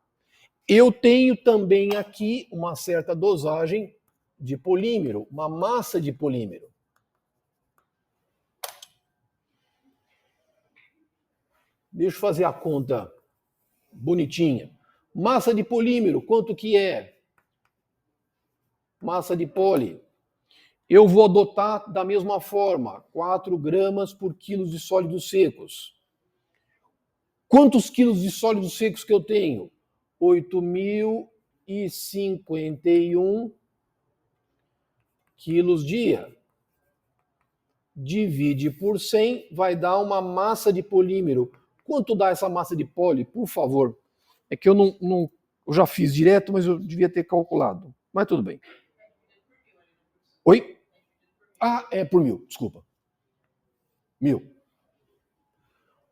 Eu tenho também aqui uma certa dosagem de polímero, uma massa de polímero. Deixa eu fazer a conta bonitinha. Massa de polímero, quanto que é? Massa de poli. Eu vou adotar da mesma forma, 4 gramas por quilo de sólidos secos. Quantos quilos de sólidos secos que eu tenho? 8.051 quilos dia. Divide por 100, vai dar uma massa de polímero. Quanto dá essa massa de poli, por favor? É que eu já fiz direto, mas eu devia ter calculado. Mas tudo bem. Oi? Ah, é por 1000, desculpa. 1000.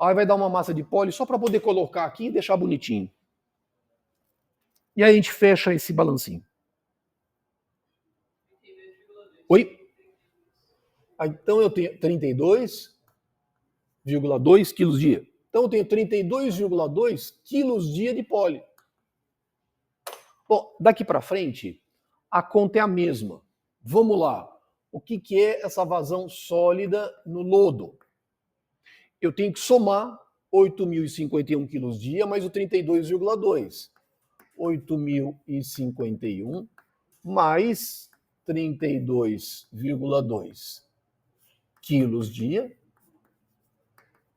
Aí vai dar uma massa de poli só para poder colocar aqui e deixar bonitinho. E aí a gente fecha esse balancinho. Oi? Ah, então eu tenho 32,2 quilos dia. Então eu tenho 32,2 quilos dia de poli. Bom, daqui para frente, a conta é a mesma. Vamos lá. O que é essa vazão sólida no lodo? Eu tenho que somar 8.051 quilos dia mais o 32,2. 8.051 mais 32,2 quilos dia.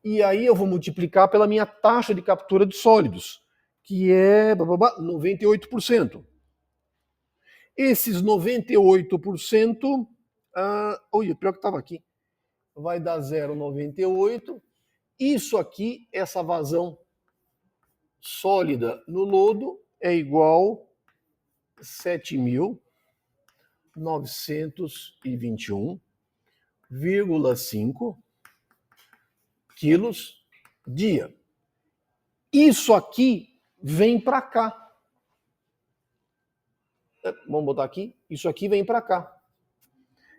E aí eu vou multiplicar pela minha taxa de captura de sólidos, que é 98%. Esses 98%, olha, pior que estava aqui, vai dar 0,98. Isso aqui, essa vazão sólida no lodo, é igual a 7.921,5 quilos dia. Isso aqui vem para cá. Vamos botar aqui. Isso aqui vem para cá.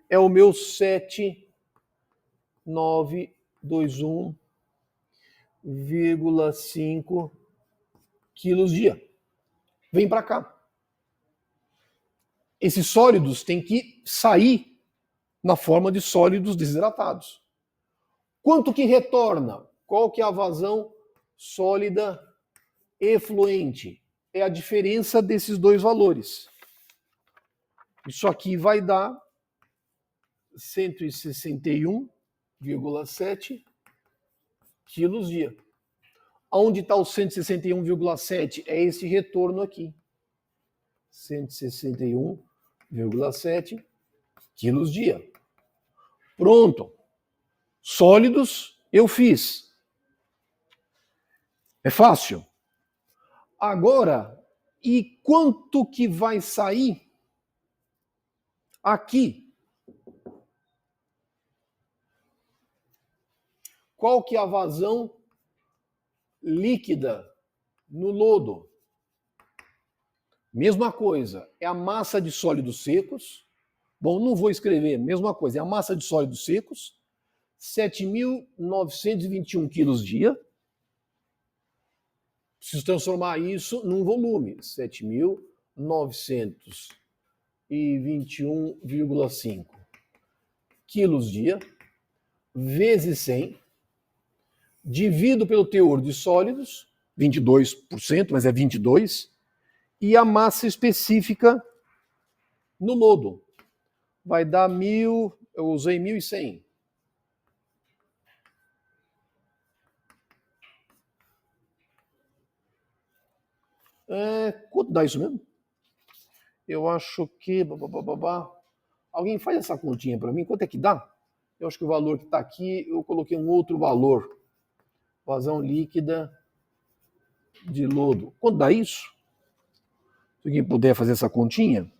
É o meu 7.921,5 quilos dia. Vem para cá. Esses sólidos têm que sair na forma de sólidos desidratados. Quanto que retorna? Qual que é a vazão sólida efluente? É a diferença desses dois valores. Isso aqui vai dar 161,7 quilos dia. Onde está o 161,7? É esse retorno aqui. 161,7 quilos dia. Pronto. Sólidos, eu fiz. É fácil. Agora, e quanto que vai sair aqui? Qual que é a vazão líquida no lodo? Mesma coisa, é a massa de sólidos secos. Bom, não vou escrever, mesma coisa, é a massa de sólidos secos, 7.921 quilos dia. Preciso transformar isso num volume, 7.921,5 quilos dia, vezes 100, divido pelo teor de sólidos, 22%, mas é 22%, e a massa específica no lodo. Vai dar 1.000, eu usei 1.100. Quanto dá isso mesmo? Eu acho que... Alguém faz essa continha para mim? Quanto é que dá? Eu acho que o valor que está aqui, eu coloquei um outro valor. Vazão líquida de lodo. Quanto dá isso? Se alguém puder fazer essa continha.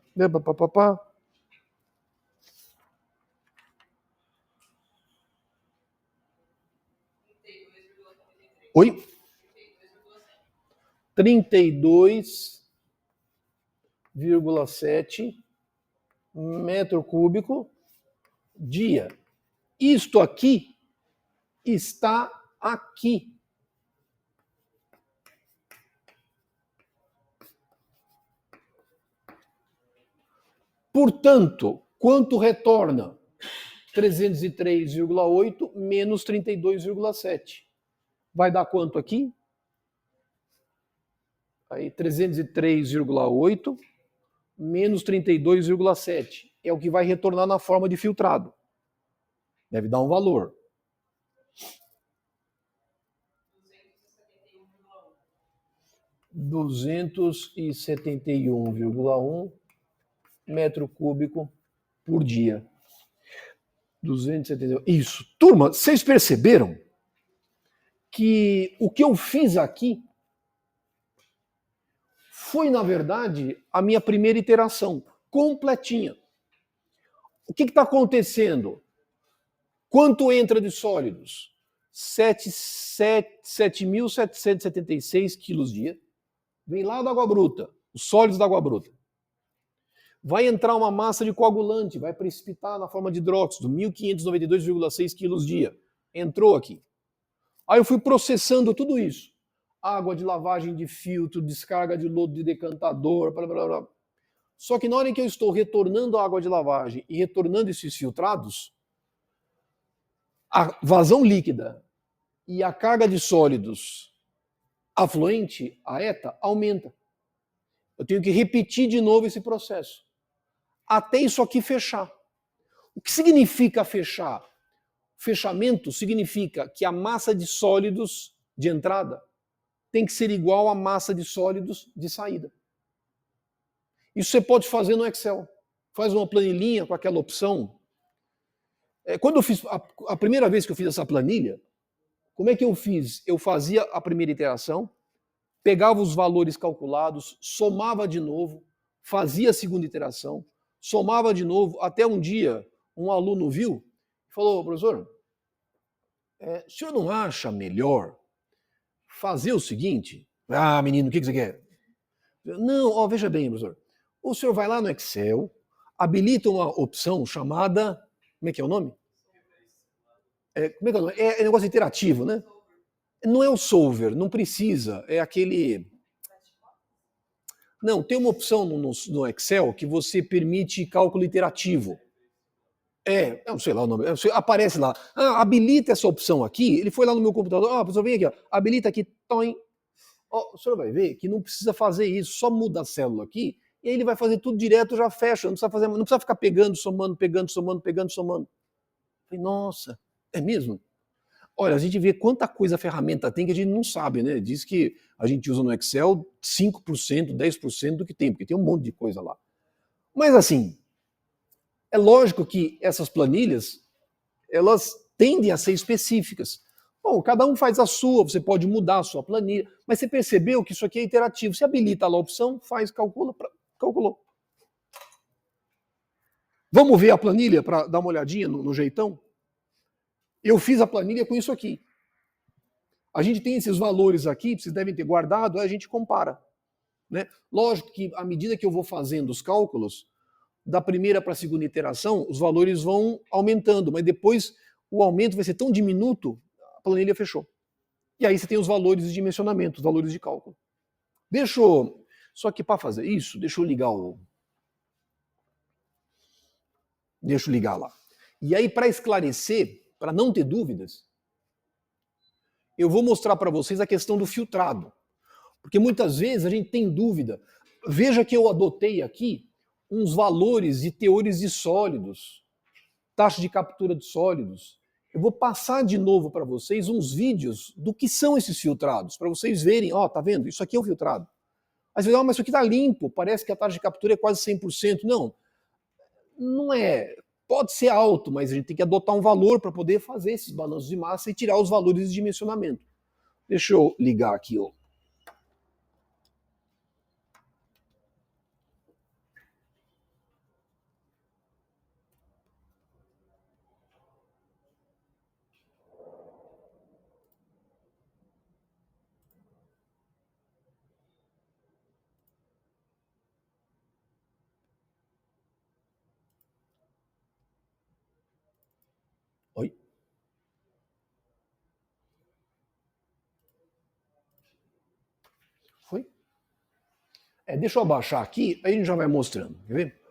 Oi? 32,7 metro cúbico dia. Isto aqui está aqui. Portanto, quanto retorna? 303,8 menos 32,7. Vai dar quanto aqui? Aí 303,8 menos 32,7. É o que vai retornar na forma de filtrado. Deve dar um valor. 271,1 metro cúbico por dia. 271. Isso. Turma, vocês perceberam que o que eu fiz aqui foi, na verdade, a minha primeira iteração. completinha. O que está acontecendo? Quanto entra de sólidos? 7.776 quilos dia. Vem lá da água bruta, os sólidos da água bruta. Vai entrar uma massa de coagulante, vai precipitar na forma de hidróxido, 1.592,6 quilos dia. Entrou aqui. Aí eu fui processando tudo isso. Água de lavagem de filtro, descarga de lodo de decantador, blá, blá, blá. Só que na hora em que eu estou retornando a água de lavagem e retornando esses filtrados, a vazão líquida e a carga de sólidos afluente, a ETA, aumenta. Eu tenho que repetir de novo esse processo, até isso aqui fechar. O que significa fechar? Fechamento significa que a massa de sólidos de entrada tem que ser igual à massa de sólidos de saída. Isso você pode fazer no Excel. Faz uma planilhinha com aquela opção. Quando eu fiz a primeira vez que eu fiz essa planilha, como é que eu fiz? Eu fazia a primeira iteração, pegava os valores calculados, somava de novo, fazia a segunda iteração, somava de novo, até um dia um aluno viu e falou: professor, o senhor não acha melhor fazer o seguinte? Ah, menino, o que você quer? Não, veja bem, professor. O senhor vai lá no Excel, habilita uma opção chamada... Como é que é o nome? Como é que é o nome? É negócio interativo, né? Não é o solver, não precisa. É aquele... Não, tem uma opção no Excel que você permite cálculo iterativo. Eu não sei lá o nome. Aparece lá. Habilita essa opção aqui. Ele foi lá no meu computador. Professor, vem aqui. Habilita aqui. O senhor vai ver que não precisa fazer isso. Só muda a célula aqui. E aí ele vai fazer tudo direto, já fecha. Não precisa ficar pegando, somando, pegando, somando, pegando, somando. Falei, nossa, é mesmo? Olha, a gente vê quanta coisa a ferramenta tem que a gente não sabe, né? Diz que a gente usa no Excel 5%, 10% do que tem, porque tem um monte de coisa lá. Mas assim, é lógico que essas planilhas, elas tendem a ser específicas. Bom, cada um faz a sua, você pode mudar a sua planilha, mas você percebeu que isso aqui é interativo. Você habilita lá a opção, faz, calcula, calculou. Vamos ver a planilha para dar uma olhadinha no jeitão? Eu fiz a planilha com isso aqui. A gente tem esses valores aqui, vocês devem ter guardado, aí a gente compara. Né? Lógico que à medida que eu vou fazendo os cálculos, da primeira para a segunda iteração, os valores vão aumentando, mas depois o aumento vai ser tão diminuto, a planilha fechou. E aí você tem os valores de dimensionamento, os valores de cálculo. Só que para fazer isso, deixa eu ligar Deixa eu ligar lá. E aí, para esclarecer, para não ter dúvidas, eu vou mostrar para vocês a questão do filtrado. Porque muitas vezes a gente tem dúvida. Veja que eu adotei aqui uns valores de teores de sólidos, taxa de captura de sólidos. Eu vou passar de novo para vocês uns vídeos do que são esses filtrados, para vocês verem, tá vendo? Isso aqui é o filtrado. Aí você diz, mas isso aqui está limpo, parece que a taxa de captura é quase 100%. Não é. Pode ser alto, mas a gente tem que adotar um valor para poder fazer esses balanços de massa e tirar os valores de dimensionamento. Deixa eu ligar aqui, Oi? Foi? Deixa eu abaixar aqui, aí a gente já vai mostrando. Quer ver?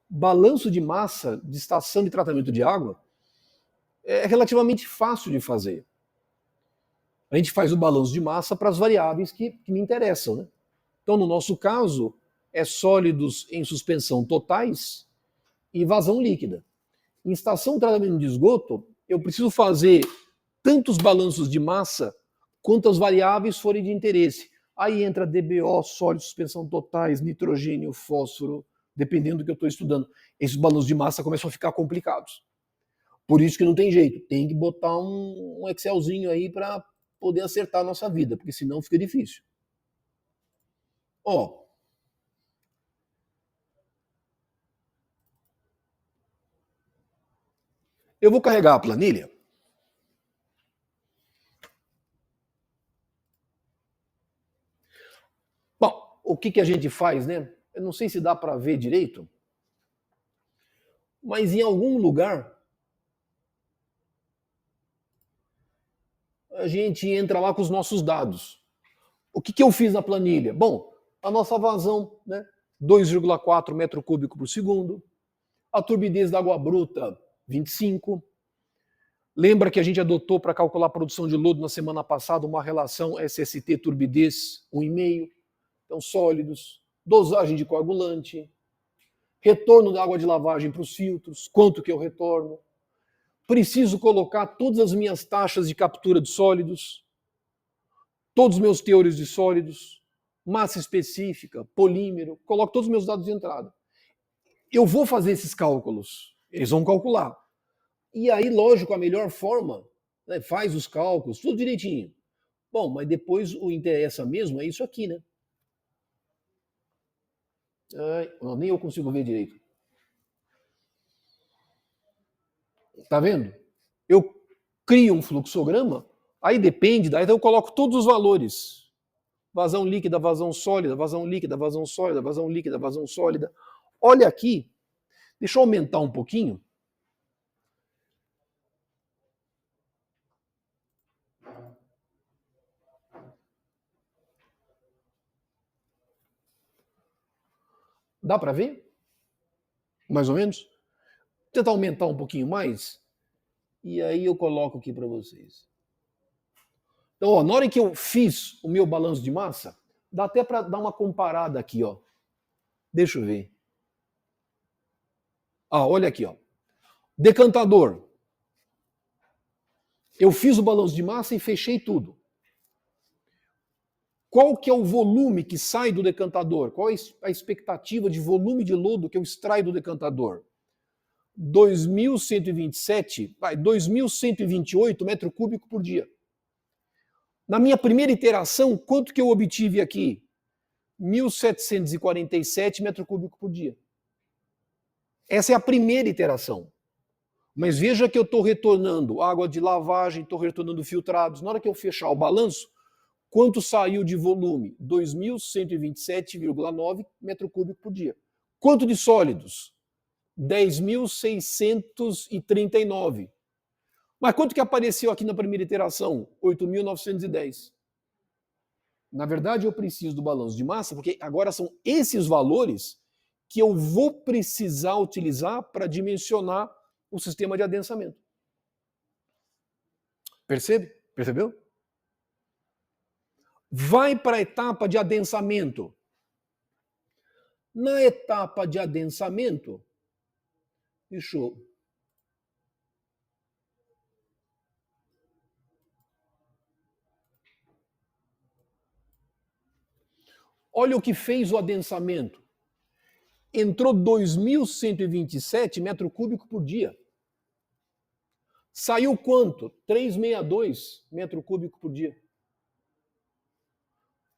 Balanço de massa de estação de tratamento de água é relativamente fácil de fazer. A gente faz o balanço de massa para as variáveis que me interessam. Né? Então, no nosso caso, é sólidos em suspensão totais e vazão líquida. Em estação de tratamento de esgoto, eu preciso fazer tantos balanços de massa quanto as variáveis forem de interesse. Aí entra DBO, sólidos, suspensão totais, nitrogênio, fósforo, dependendo do que eu estou estudando. Esses balanços de massa começam a ficar complicados. Por isso que não tem jeito, tem que botar um Excelzinho aí para poder acertar a nossa vida, porque senão fica difícil. Ó, eu vou carregar a planilha. Bom, o que a gente faz, né? Eu não sei se dá para ver direito, mas em algum lugar a gente entra lá com os nossos dados. O que eu fiz na planilha? Bom, a nossa vazão, né? 2,4 metro cúbico por segundo. A turbidez da água bruta, 25. Lembra que a gente adotou para calcular a produção de lodo na semana passada uma relação SST-turbidez 1,5. Então, sólidos, dosagem de coagulante, retorno da água de lavagem para os filtros, quanto que eu retorno. Preciso colocar todas as minhas taxas de captura de sólidos, todos os meus teores de sólidos, massa específica, polímero, coloco todos os meus dados de entrada. Eu vou fazer esses cálculos, eles vão calcular. E aí, lógico, a melhor forma, né, faz os cálculos, tudo direitinho. Bom, mas depois o interessa mesmo é isso aqui, né? Nem eu consigo ver direito. Tá vendo? Eu crio um fluxograma, aí depende, daí eu coloco todos os valores. Vazão líquida, vazão sólida, vazão líquida, vazão sólida, vazão líquida, vazão sólida. Olha aqui, deixa eu aumentar um pouquinho. Dá para ver? Mais ou menos? Vou tentar aumentar um pouquinho mais. E aí eu coloco aqui para vocês. Então, ó, na hora que eu fiz o meu balanço de massa, dá até para dar uma comparada aqui, ó. Deixa eu ver. Olha aqui, ó. Decantador. Eu fiz o balanço de massa e fechei tudo. Qual que é o volume que sai do decantador? Qual é a expectativa de volume de lodo que eu extraio do decantador? 2.128 metros cúbicos por dia. Na minha primeira iteração, quanto que eu obtive aqui? 1.747 metros cúbicos por dia. Essa é a primeira iteração. Mas veja que eu estou retornando água de lavagem, estou retornando filtrados. Na hora que eu fechar o balanço, quanto saiu de volume? 2.127,9 metros cúbicos por dia. Quanto de sólidos? 10.639. Mas quanto que apareceu aqui na primeira iteração? 8.910. Na verdade, eu preciso do balanço de massa, porque agora são esses valores que eu vou precisar utilizar para dimensionar o sistema de adensamento. Percebe? Percebeu? Vai para a etapa de adensamento. Na etapa de adensamento, deixa eu... Olha o que fez o adensamento. Entrou 2.127 metros cúbicos por dia. Saiu quanto? 362 metros cúbicos por dia.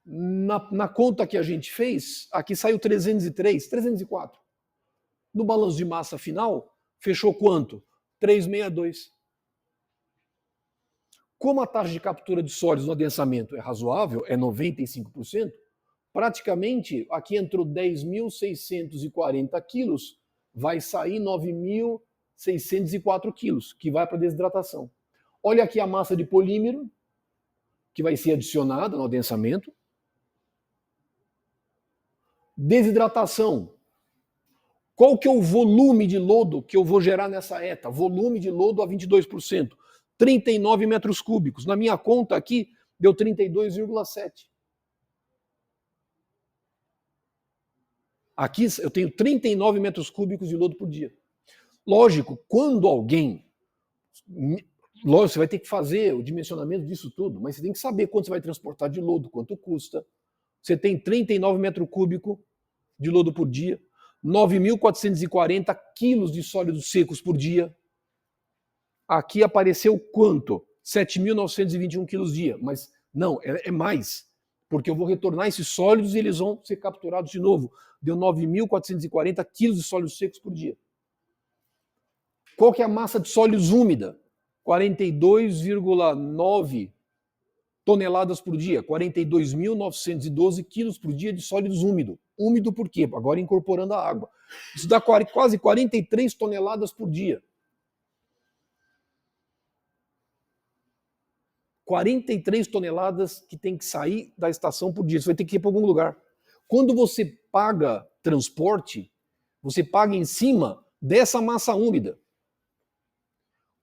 Na conta que a gente fez, aqui saiu 303, 304. No balanço de massa final, fechou quanto? 362. Como a taxa de captura de sólidos no adensamento é razoável, é 95%, praticamente aqui entrou 10.640 quilos, vai sair 9.604 quilos, que vai para desidratação. Olha aqui a massa de polímero, que vai ser adicionada no adensamento. Desidratação. Qual que é o volume de lodo que eu vou gerar nessa ETA? Volume de lodo a 22%. 39 metros cúbicos. Na minha conta aqui, deu 32,7. Aqui eu tenho 39 metros cúbicos de lodo por dia. Lógico, quando alguém... Lógico, você vai ter que fazer o dimensionamento disso tudo, mas você tem que saber quanto você vai transportar de lodo, quanto custa. Você tem 39 metros cúbicos de lodo por dia, 9.440 quilos de sólidos secos por dia. Aqui apareceu quanto? 7.921 quilos dia, mas não, é mais. porque eu vou retornar esses sólidos e eles vão ser capturados de novo. Deu 9.440 quilos de sólidos secos por dia. Qual que é a massa de sólidos úmida? 42,9 toneladas por dia, 42.912 quilos por dia de sólidos úmido. Úmido por quê? Agora incorporando a água. Isso dá quase 43 toneladas por dia. 43 toneladas que tem que sair da estação por dia. Você vai ter que ir para algum lugar. Quando você paga transporte, você paga em cima dessa massa úmida.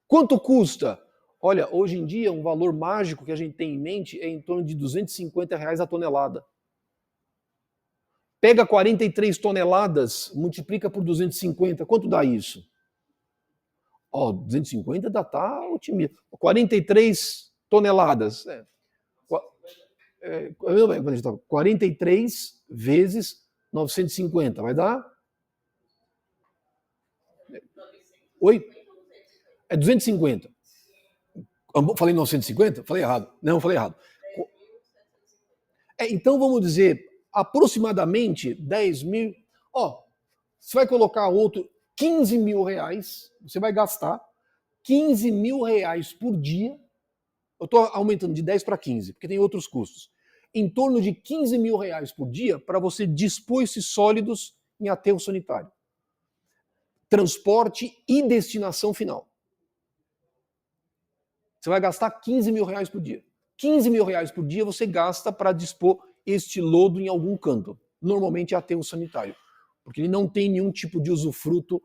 Quanto custa? Olha, hoje em dia, um valor mágico que a gente tem em mente é em torno de R$250 a tonelada. Pega 43 toneladas, multiplica por 250, quanto dá isso? 250 dá, tá otimista. 43 toneladas. 43 vezes 950, vai dar? Oi? É 250. Falei 950? Falei errado. Não, falei errado. Então vamos dizer, aproximadamente 10 mil. Você vai colocar outro 15 mil reais, você vai gastar 15 mil reais por dia. Eu estou aumentando de 10 para 15, porque tem outros custos. Em torno de 15 mil reais por dia para você dispor esses sólidos em aterro sanitário. Transporte e destinação final. Você vai gastar 15 mil reais por dia. 15 mil reais por dia você gasta para dispor este lodo em algum canto. Normalmente é aterro sanitário, porque ele não tem nenhum tipo de usufruto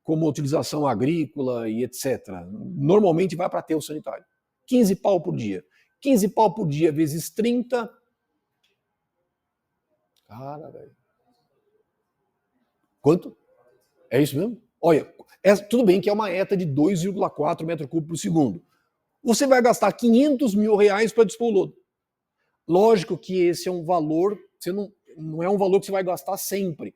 como utilização agrícola e etc. Normalmente vai para aterro sanitário. 15 pau por dia. 15 pau por dia vezes 30. Cara, velho. Quanto? É isso mesmo? Olha, tudo bem que é uma ETA de 2,4 metros cúbicos por segundo. Você vai gastar 500 mil reais para dispor o lodo. Lógico que esse é um valor, você não é um valor que você vai gastar sempre.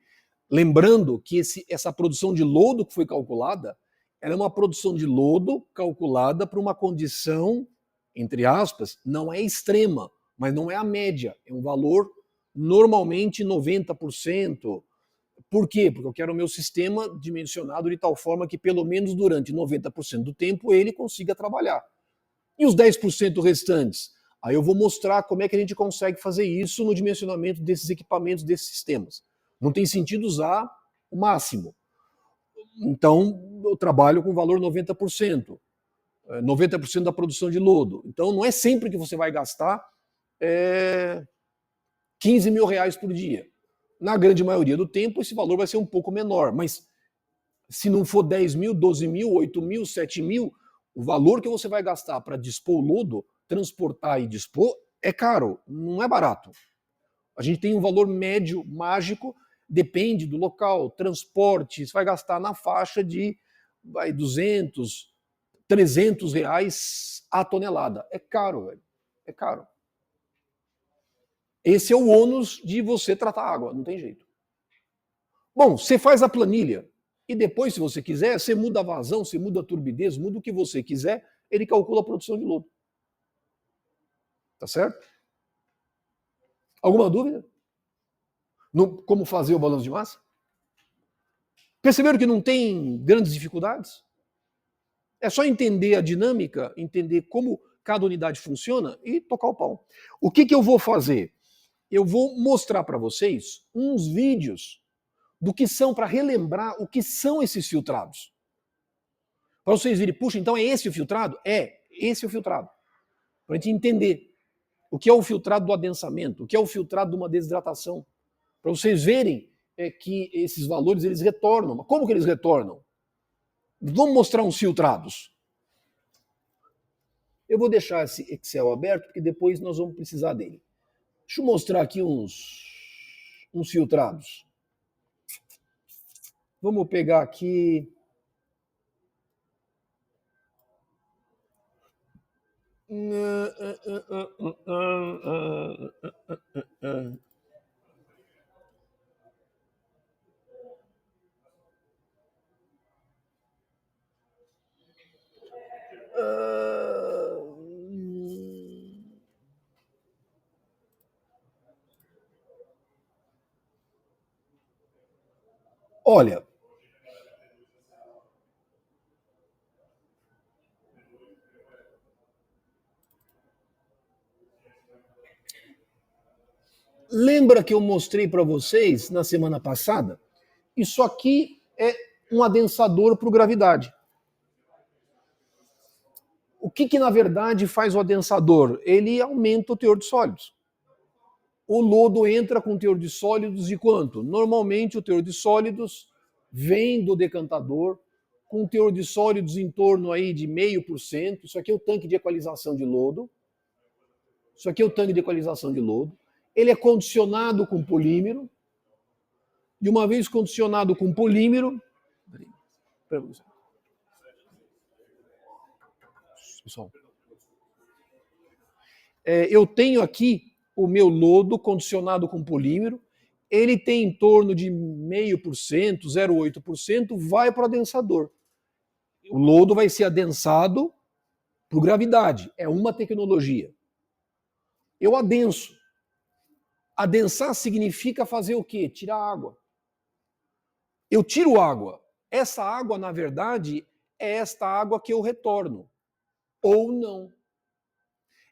Lembrando que essa produção de lodo que foi calculada, ela é uma produção de lodo calculada para uma condição, entre aspas, não é extrema, mas não é a média. É um valor normalmente 90%. Por quê? Porque eu quero o meu sistema dimensionado de tal forma que pelo menos durante 90% do tempo ele consiga trabalhar. E os 10% restantes? Aí eu vou mostrar como é que a gente consegue fazer isso no dimensionamento desses equipamentos, desses sistemas. Não tem sentido usar o máximo. Então, eu trabalho com valor 90%. 90% da produção de lodo. Então, não é sempre que você vai gastar 15 mil reais por dia. Na grande maioria do tempo, esse valor vai ser um pouco menor. Mas se não for 10 mil, 12 mil, 8 mil, 7 mil, o valor que você vai gastar para dispor o lodo, transportar e dispor, é caro, não é barato. A gente tem um valor médio mágico, depende do local, transporte, você vai gastar na faixa de 200, 300 reais a tonelada. É caro, velho. É caro. Esse é o ônus de você tratar água, não tem jeito. Bom, você faz a planilha. E depois, se você quiser, você muda a vazão, você muda a turbidez, muda o que você quiser, ele calcula a produção de lodo. Tá certo? Alguma dúvida? Como fazer o balanço de massa? Perceberam que não tem grandes dificuldades? É só entender a dinâmica, entender como cada unidade funciona e tocar o pau. O que eu vou fazer? Eu vou mostrar para vocês uns vídeos do que são, para relembrar o que são esses filtrados. Para vocês verem, puxa, então é esse o filtrado? Esse é o filtrado. Para a gente entender o que é o filtrado do adensamento, o que é o filtrado de uma desidratação. Para vocês verem que esses valores eles retornam. Mas como que eles retornam? Vamos mostrar uns filtrados. Eu vou deixar esse Excel aberto, porque depois nós vamos precisar dele. Deixa eu mostrar aqui uns filtrados. Vamos pegar aqui. Olha, lembra que eu mostrei para vocês na semana passada? Isso aqui é um adensador para gravidade. O que na verdade faz o adensador? Ele aumenta o teor de sólidos. O lodo entra com teor de sólidos de quanto? Normalmente o teor de sólidos vem do decantador com teor de sólidos em torno aí de 0,5%. Isso aqui é o tanque de equalização de lodo. Isso aqui é o tanque de equalização de lodo. Ele é condicionado com polímero. E uma vez condicionado com polímero... Pessoal, eu tenho aqui o meu lodo condicionado com polímero, ele tem em torno de 0,5%, 0,8%, vai para o adensador. O lodo vai ser adensado por gravidade, é uma tecnologia. Eu adenso. Adensar significa fazer o quê? Tirar água. Eu tiro água. Essa água, na verdade, é esta água que eu retorno. Ou não.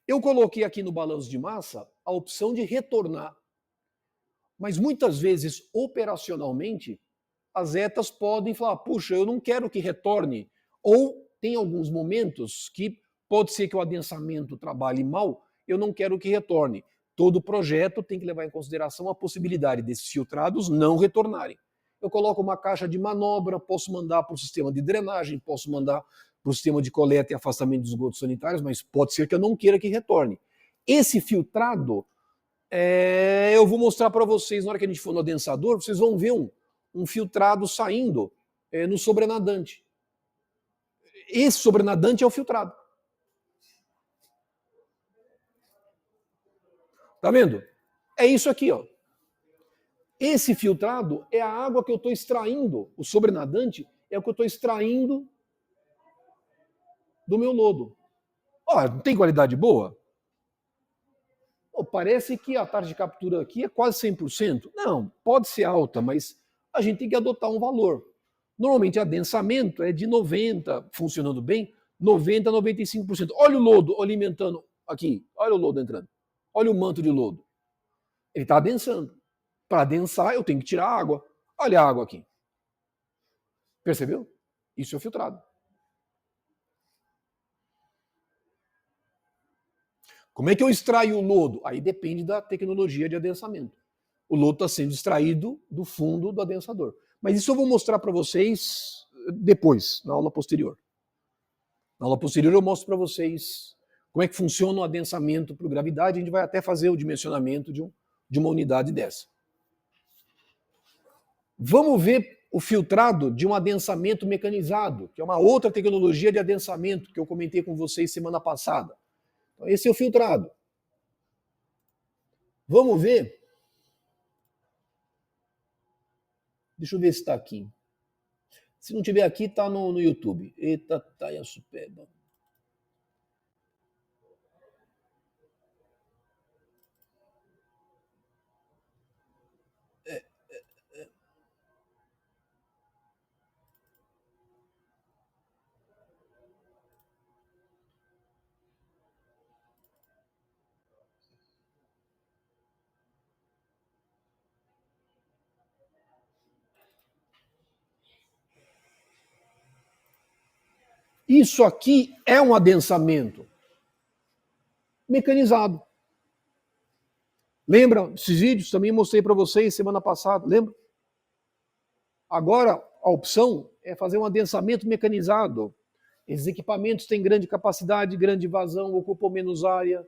Eu coloquei aqui no balanço de massa a opção de retornar. Mas muitas vezes, operacionalmente, as ETAs podem falar, puxa, eu não quero que retorne. Ou tem alguns momentos que pode ser que o adensamento trabalhe mal, eu não quero que retorne. Todo projeto tem que levar em consideração a possibilidade desses filtrados não retornarem. Eu coloco uma caixa de manobra, posso mandar para o sistema de drenagem, posso mandar para o sistema de coleta e afastamento de esgotos sanitários, mas pode ser que eu não queira que retorne. Esse filtrado, eu vou mostrar para vocês, na hora que a gente for no adensador, vocês vão ver um filtrado saindo no sobrenadante. Esse sobrenadante é o filtrado. Tá vendo? É isso aqui, ó. Esse filtrado é a água que eu estou extraindo, o sobrenadante é o que eu estou extraindo do meu lodo. Ó, não tem qualidade boa? Oh, parece que a taxa de captura aqui é quase 100%. Não, pode ser alta, mas a gente tem que adotar um valor. Normalmente, adensamento é de 90%, funcionando bem, 90% a 95%. Olha o lodo alimentando aqui, olha o lodo entrando. Olha o manto de lodo. Ele está adensando. Para adensar, eu tenho que tirar a água. Olha a água aqui. Percebeu? Isso é o filtrado. Como é que eu extraio o lodo? Aí depende da tecnologia de adensamento. O lodo está sendo extraído do fundo do adensador. Mas isso eu vou mostrar para vocês depois, na aula posterior. Na aula posterior eu mostro para vocês como é que funciona o adensamento por gravidade. A gente vai até fazer o dimensionamento de uma unidade dessa. Vamos ver o filtrado de um adensamento mecanizado, que é uma outra tecnologia de adensamento que eu comentei com vocês semana passada. Então, esse é o filtrado. Vamos ver. Deixa eu ver se está aqui. Se não tiver aqui, está no YouTube. Eita, taia supeba. Isso aqui é um adensamento mecanizado. Lembra? Esses vídeos também mostrei para vocês semana passada, lembra? Agora, a opção é fazer um adensamento mecanizado. Esses equipamentos têm grande capacidade, grande vazão, ocupam menos área.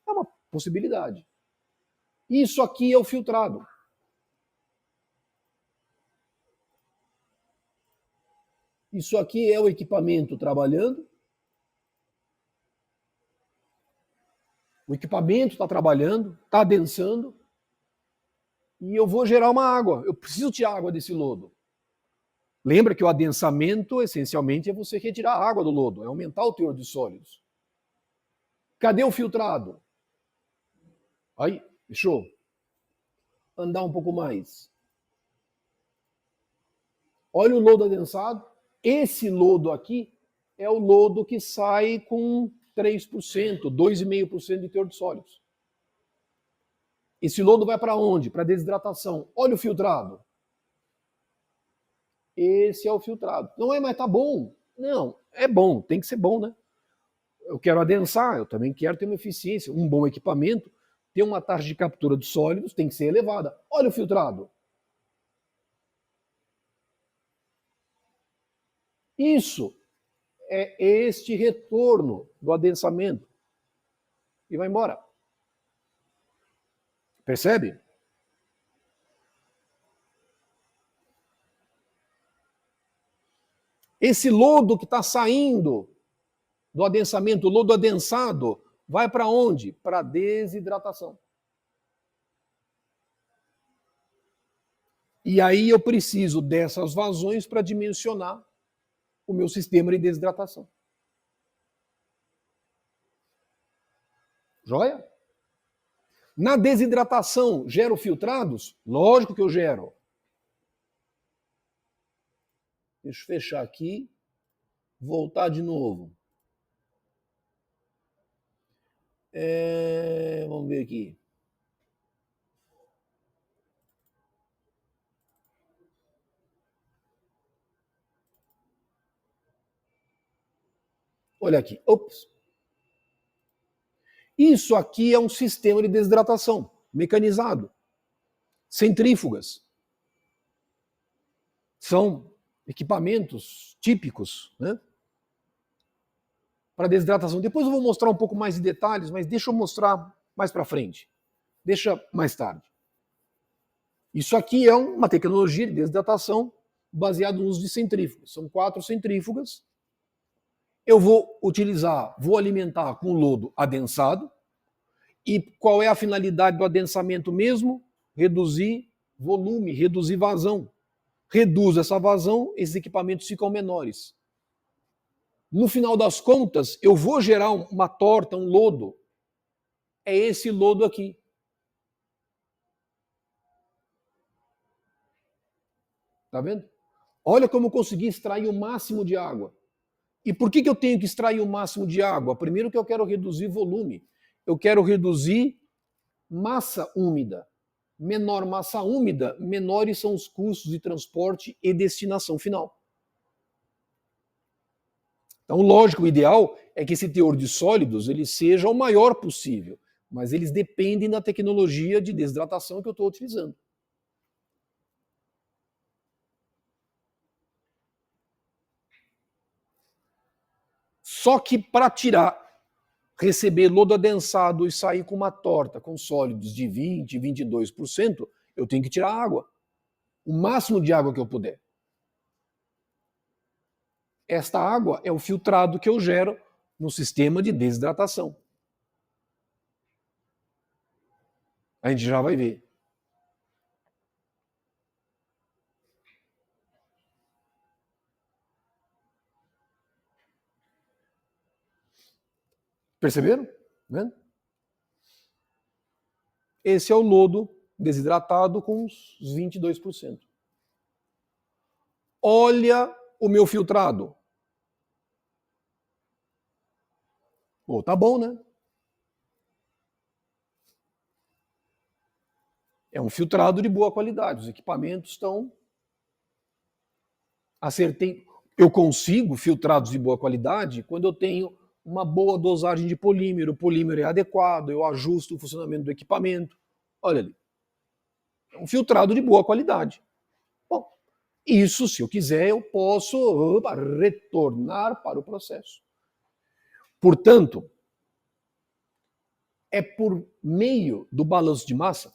É uma possibilidade. Isso aqui é o filtrado. Isso aqui é o equipamento trabalhando. O equipamento está trabalhando, está adensando. E eu vou gerar uma água. Eu preciso tirar água desse lodo. Lembra que o adensamento, essencialmente, é você retirar a água do lodo, é aumentar o teor de sólidos. Cadê o filtrado? Aí, deixou andar um pouco mais. Olha o lodo adensado. Esse lodo aqui é o lodo que sai com 3%, 2,5% de teor de sólidos. Esse lodo vai para onde? Para desidratação. Olha o filtrado. Esse é o filtrado. Não é, mas tá bom. Não, é bom, tem que ser bom, né? Eu quero adensar, eu também quero ter uma eficiência, um bom equipamento, ter uma taxa de captura de sólidos, tem que ser elevada. Olha o filtrado. Isso é este retorno do adensamento. E vai embora. Percebe? Esse lodo que está saindo do adensamento, o lodo adensado, vai para onde? Para a desidratação. E aí eu preciso dessas vazões para dimensionar o meu sistema de desidratação. Joia? Na desidratação, gero filtrados? Lógico que eu gero. Deixa eu fechar aqui, voltar de novo. Vamos ver aqui. Olha aqui. Ops. Isso aqui é um sistema de desidratação mecanizado. Centrífugas. São equipamentos típicos, né? Para desidratação. Depois eu vou mostrar um pouco mais de detalhes, mas deixa eu mostrar mais para frente. Deixa mais tarde. Isso aqui é uma tecnologia de desidratação baseada no uso de centrífugas. São 4 centrífugas. Eu vou alimentar com lodo adensado. E qual é a finalidade do adensamento mesmo? Reduzir volume, reduzir vazão. Reduz essa vazão, esses equipamentos ficam menores. No final das contas, eu vou gerar uma torta, um lodo. É esse lodo aqui. Tá vendo? Olha como eu consegui extrair o máximo de água. E por que eu tenho que extrair o máximo de água? Primeiro que eu quero reduzir volume. Eu quero reduzir massa úmida. Menor massa úmida, menores são os custos de transporte e destinação final. Então, lógico, o ideal é que esse teor de sólidos ele seja o maior possível, mas eles dependem da tecnologia de desidratação que eu estou utilizando. Só que para receber lodo adensado e sair com uma torta com sólidos de 20%, 22%, eu tenho que tirar água. O máximo de água que eu puder. Esta água é o filtrado que eu gero no sistema de desidratação. A gente já vai ver. Perceberam? Vendo? Esse é o lodo desidratado com uns 22%. Olha o meu filtrado. Pô, tá bom, né? É um filtrado de boa qualidade. Os equipamentos estão... Eu consigo filtrados de boa qualidade quando eu tenho uma boa dosagem de polímero. O polímero é adequado, eu ajusto o funcionamento do equipamento. Olha ali. É um filtrado de boa qualidade. Bom, isso, se eu quiser, eu posso retornar para o processo. Portanto, é por meio do balanço de massa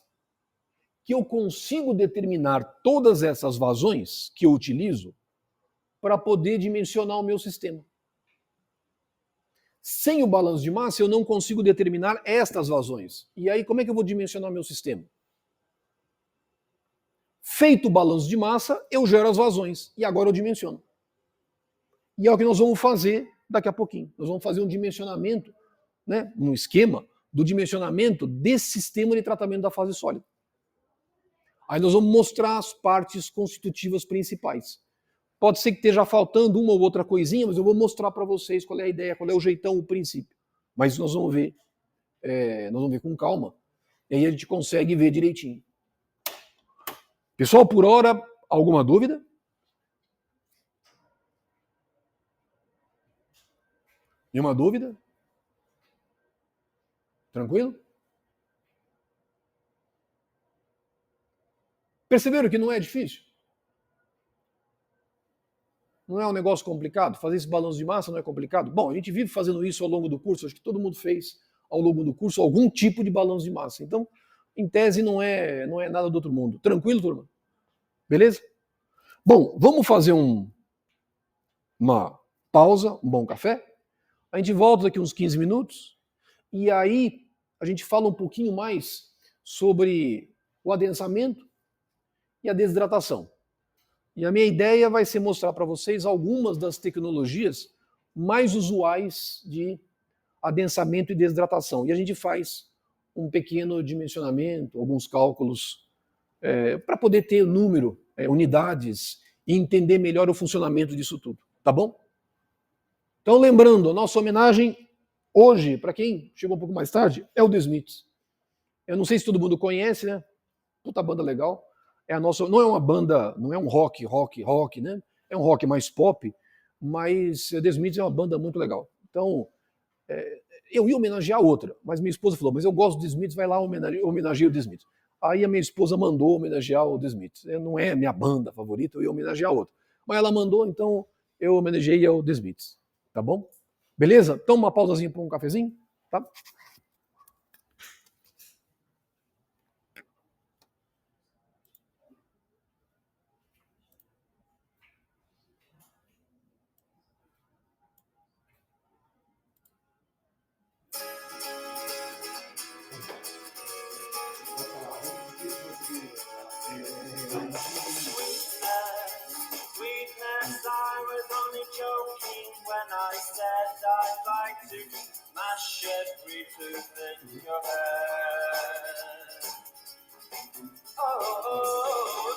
que eu consigo determinar todas essas vazões que eu utilizo para poder dimensionar o meu sistema. Sem o balanço de massa, eu não consigo determinar estas vazões. E aí, como é que eu vou dimensionar meu sistema? Feito o balanço de massa, eu gero as vazões. E agora eu dimensiono. E é o que nós vamos fazer daqui a pouquinho. Nós vamos fazer um dimensionamento, né, um esquema do dimensionamento desse sistema de tratamento da fase sólida. Aí nós vamos mostrar as partes constitutivas principais. Pode ser que esteja faltando uma ou outra coisinha, mas eu vou mostrar para vocês qual é a ideia, qual é o jeitão, o princípio. Mas nós vamos ver, com calma. E aí a gente consegue ver direitinho. Pessoal, por hora, alguma dúvida? Nenhuma dúvida? Tranquilo? Perceberam que não é difícil? Não é um negócio complicado? Fazer esse balanço de massa não é complicado? Bom, a gente vive fazendo isso ao longo do curso, acho que todo mundo fez ao longo do curso algum tipo de balanço de massa. Então, em tese, não é nada do outro mundo. Tranquilo, turma? Beleza? Bom, vamos fazer uma pausa, um bom café. A gente volta daqui uns 15 minutos e aí a gente fala um pouquinho mais sobre o adensamento e a desidratação. E a minha ideia vai ser mostrar para vocês algumas das tecnologias mais usuais de adensamento e desidratação. E a gente faz um pequeno dimensionamento, alguns cálculos, para poder ter número, unidades e entender melhor o funcionamento disso tudo. Tá bom? Então, lembrando, a nossa homenagem hoje, para quem chegou um pouco mais tarde, é o The Smiths. Eu não sei se todo mundo conhece, né? Puta banda legal. É a nossa, não é uma banda, não é um rock, né? É um rock mais pop, mas The Smiths é uma banda muito legal. Então, eu ia homenagear outra, mas minha esposa falou, mas eu gosto do The Smiths, vai lá homenagear o The Smiths. Aí a minha esposa mandou homenagear o The Smiths. Não é a minha banda favorita, eu ia homenagear outra. Mas ela mandou, então eu homenageei o The Smiths. Tá bom? Beleza? Então uma pausazinha para um cafezinho, tá? Sweetness, I was only joking when I said I'd like to mash every tooth in your head. Oh,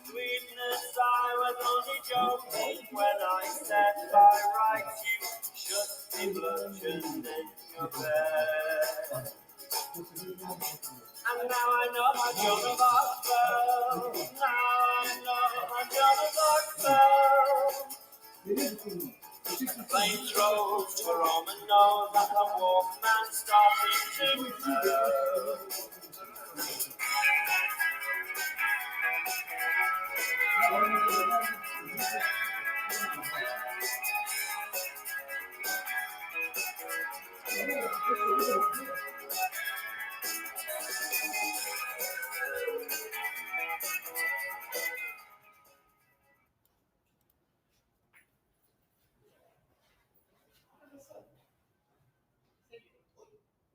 sweetness, I was only joking when I said by rights you should be bludgeoned in your bed. And now I know how Joan of Arc felt. Now I know how Joan of Arc felt. Flames rose to a Roman nose and the Walkman started to melt.